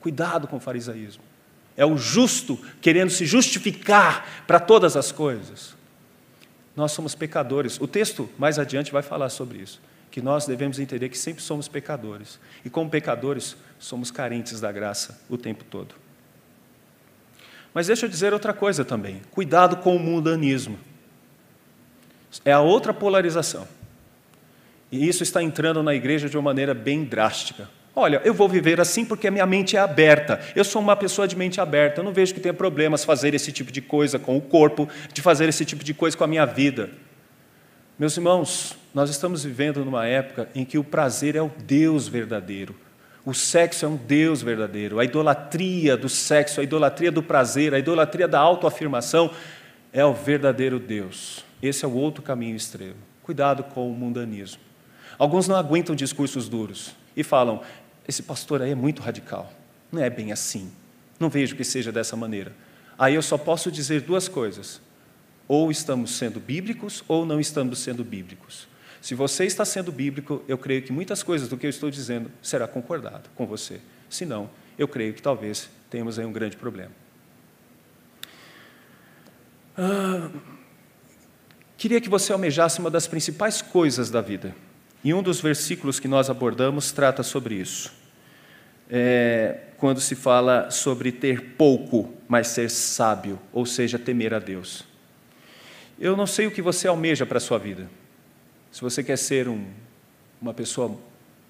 Cuidado com o farisaísmo. É o justo querendo se justificar para todas as coisas. Nós somos pecadores. O texto mais adiante vai falar sobre isso. Que nós devemos entender que sempre somos pecadores. E como pecadores, somos carentes da graça o tempo todo. Mas deixa eu dizer outra coisa também. Cuidado com o mundanismo. É a outra polarização. E isso está entrando na igreja de uma maneira bem drástica. Olha, eu vou viver assim porque a minha mente é aberta. Eu sou uma pessoa de mente aberta. Eu não vejo que tenha problemas fazer esse tipo de coisa com o corpo, de fazer esse tipo de coisa com a minha vida. Meus irmãos, nós estamos vivendo numa época em que o prazer é o Deus verdadeiro. O sexo é um Deus verdadeiro. A idolatria do sexo, a idolatria do prazer, a idolatria da autoafirmação é o verdadeiro Deus. Esse é o outro caminho extremo. Cuidado com o mundanismo. Alguns não aguentam discursos duros e falam, esse pastor aí é muito radical. Não é bem assim. Não vejo que seja dessa maneira. Aí eu só posso dizer duas coisas. Ou estamos sendo bíblicos ou não estamos sendo bíblicos. Se você está sendo bíblico, eu creio que muitas coisas do que eu estou dizendo será concordado com você. Se não, eu creio que talvez tenhamos aí um grande problema. Queria que você almejasse uma das principais coisas da vida. E um dos versículos que nós abordamos trata sobre isso. Quando se fala sobre ter pouco, mas ser sábio, ou seja, temer a Deus. Eu não sei o que você almeja para a sua vida. Se você quer ser uma pessoa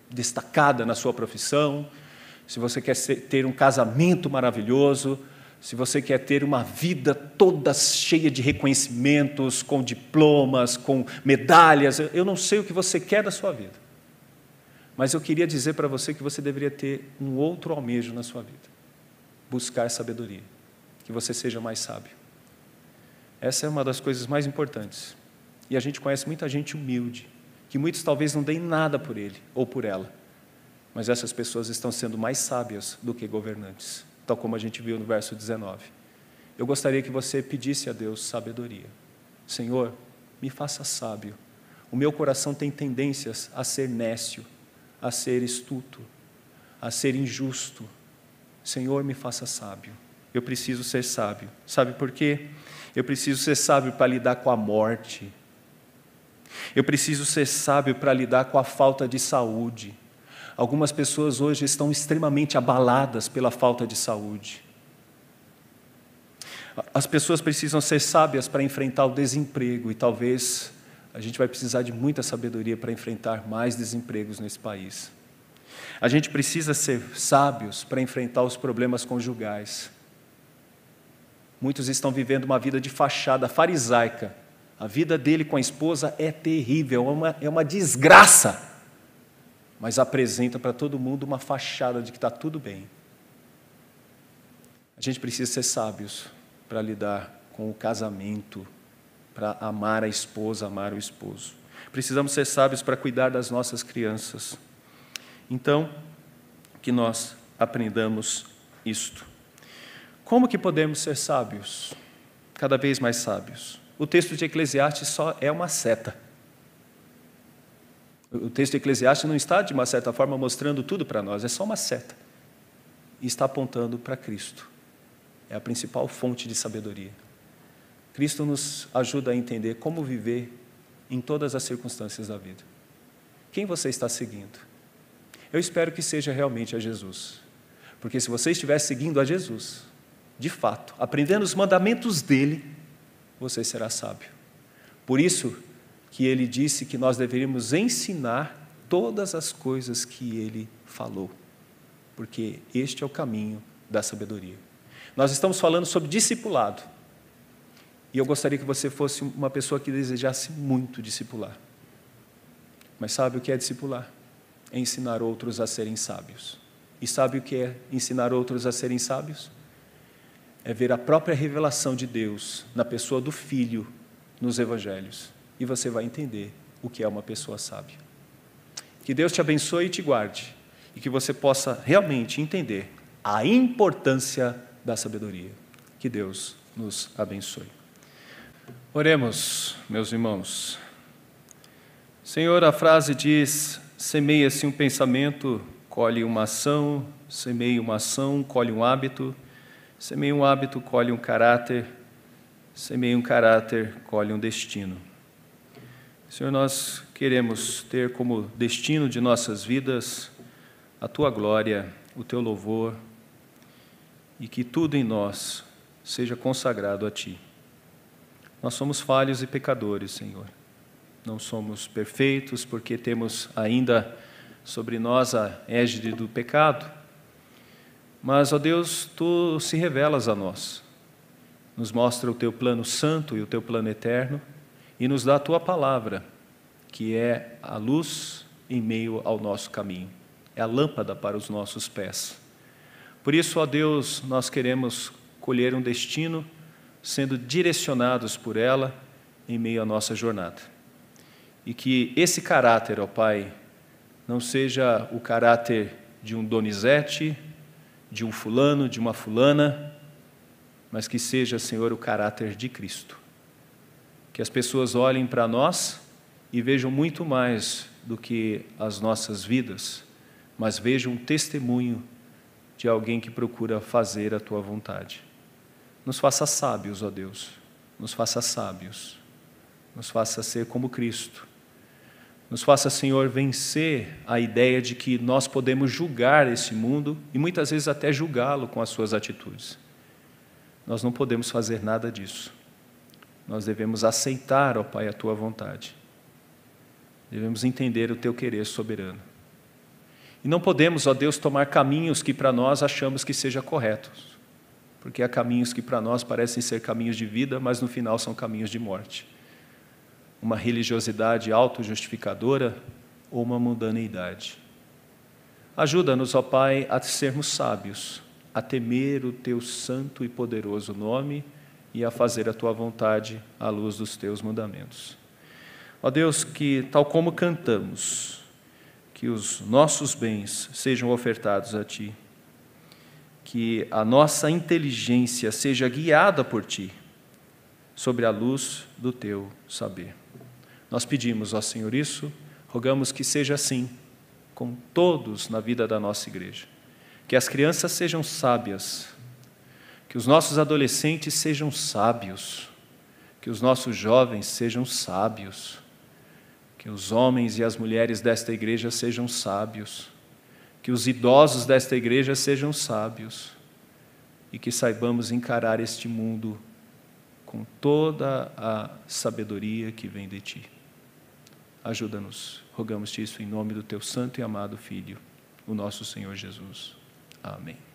destacada na sua profissão, se você quer ter um casamento maravilhoso, se você quer ter uma vida toda cheia de reconhecimentos, com diplomas, com medalhas, eu não sei o que você quer da sua vida. Mas eu queria dizer para você que você deveria ter um outro almejo na sua vida. Buscar sabedoria. Que você seja mais sábio. Essa é uma das coisas mais importantes. E a gente conhece muita gente humilde, que muitos talvez não deem nada por ele ou por ela. Mas essas pessoas estão sendo mais sábias do que governantes. Tal como a gente viu no verso 19. Eu gostaria que você pedisse a Deus sabedoria. Senhor, me faça sábio. O meu coração tem tendências a ser nécio, a ser astuto, a ser injusto. Senhor, me faça sábio. Eu preciso ser sábio. Sabe por quê? Eu preciso ser sábio para lidar com a morte. Eu preciso ser sábio para lidar com a falta de saúde. Algumas pessoas hoje estão extremamente abaladas pela falta de saúde. As pessoas precisam ser sábias para enfrentar o desemprego e talvez a gente vai precisar de muita sabedoria para enfrentar mais desempregos nesse país. A gente precisa ser sábios para enfrentar os problemas conjugais. Muitos estão vivendo uma vida de fachada farisaica. A vida dele com a esposa é terrível, é uma desgraça. Mas apresenta para todo mundo uma fachada de que está tudo bem. A gente precisa ser sábios para lidar com o casamento, para amar a esposa, amar o esposo. Precisamos ser sábios para cuidar das nossas crianças. Então, que nós aprendamos isto. Como que podemos ser sábios? Cada vez mais sábios. O texto de Eclesiastes só é uma seta. O texto de Eclesiastes não está, de uma certa forma, mostrando tudo para nós, é só uma seta. E está apontando para Cristo. É a principal fonte de sabedoria. Cristo nos ajuda a entender como viver em todas as circunstâncias da vida. Quem você está seguindo? Eu espero que seja realmente a Jesus. Porque se você estiver seguindo a Jesus, de fato, aprendendo os mandamentos dele, você será sábio. Por isso que ele disse que nós deveríamos ensinar todas as coisas que ele falou, porque este é o caminho da sabedoria. Nós estamos falando sobre discipulado, e eu gostaria que você fosse uma pessoa que desejasse muito discipular. Mas sabe o que é discipular? É ensinar outros a serem sábios. E sabe o que é ensinar outros a serem sábios? É ver a própria revelação de Deus na pessoa do Filho nos Evangelhos. E você vai entender o que é uma pessoa sábia. Que Deus te abençoe e te guarde, e que você possa realmente entender a importância da sabedoria. Que Deus nos abençoe. Oremos, meus irmãos. Senhor, a frase diz: semeia-se um pensamento, colhe uma ação, semeia uma ação, colhe um hábito, semeia um hábito, colhe um caráter, semeia um caráter, colhe um destino. Senhor, nós queremos ter como destino de nossas vidas a Tua glória, o Teu louvor, e que tudo em nós seja consagrado a Ti. Nós somos falhos e pecadores, Senhor. Não somos perfeitos porque temos ainda sobre nós a égide do pecado, mas, ó Deus, Tu se revelas a nós, nos mostra o Teu plano santo e o Teu plano eterno, e nos dá a Tua palavra, que é a luz em meio ao nosso caminho, é a lâmpada para os nossos pés. Por isso, ó Deus, nós queremos colher um destino sendo direcionados por ela em meio à nossa jornada. E que esse caráter, ó Pai, não seja o caráter de um Donizete, de um fulano, de uma fulana, mas que seja, Senhor, o caráter de Cristo. Que as pessoas olhem para nós e vejam muito mais do que as nossas vidas, mas vejam um testemunho de alguém que procura fazer a Tua vontade. Nos faça sábios, ó Deus, nos faça sábios, nos faça ser como Cristo. Nos faça, Senhor, vencer a ideia de que nós podemos julgar esse mundo e muitas vezes até julgá-lo com as suas atitudes. Nós não podemos fazer nada disso. Nós devemos aceitar, ó Pai, a Tua vontade. Devemos entender o Teu querer soberano. E não podemos, ó Deus, tomar caminhos que para nós achamos que sejam corretos, porque há caminhos que para nós parecem ser caminhos de vida, mas no final são caminhos de morte. Uma religiosidade autojustificadora ou uma mundaneidade. Ajuda-nos, ó Pai, a sermos sábios, a temer o Teu santo e poderoso nome e a fazer a Tua vontade à luz dos Teus mandamentos. Ó Deus, que tal como cantamos, que os nossos bens sejam ofertados a Ti, que a nossa inteligência seja guiada por Ti, sobre a luz do Teu saber. Nós pedimos, ó Senhor, isso, rogamos que seja assim, com todos na vida da nossa igreja. Que as crianças sejam sábias, que os nossos adolescentes sejam sábios, que os nossos jovens sejam sábios, que os homens e as mulheres desta igreja sejam sábios, que os idosos desta igreja sejam sábios e que saibamos encarar este mundo com toda a sabedoria que vem de Ti. Ajuda-nos, rogamos-te isso em nome do Teu santo e amado Filho, o nosso Senhor Jesus. Amém.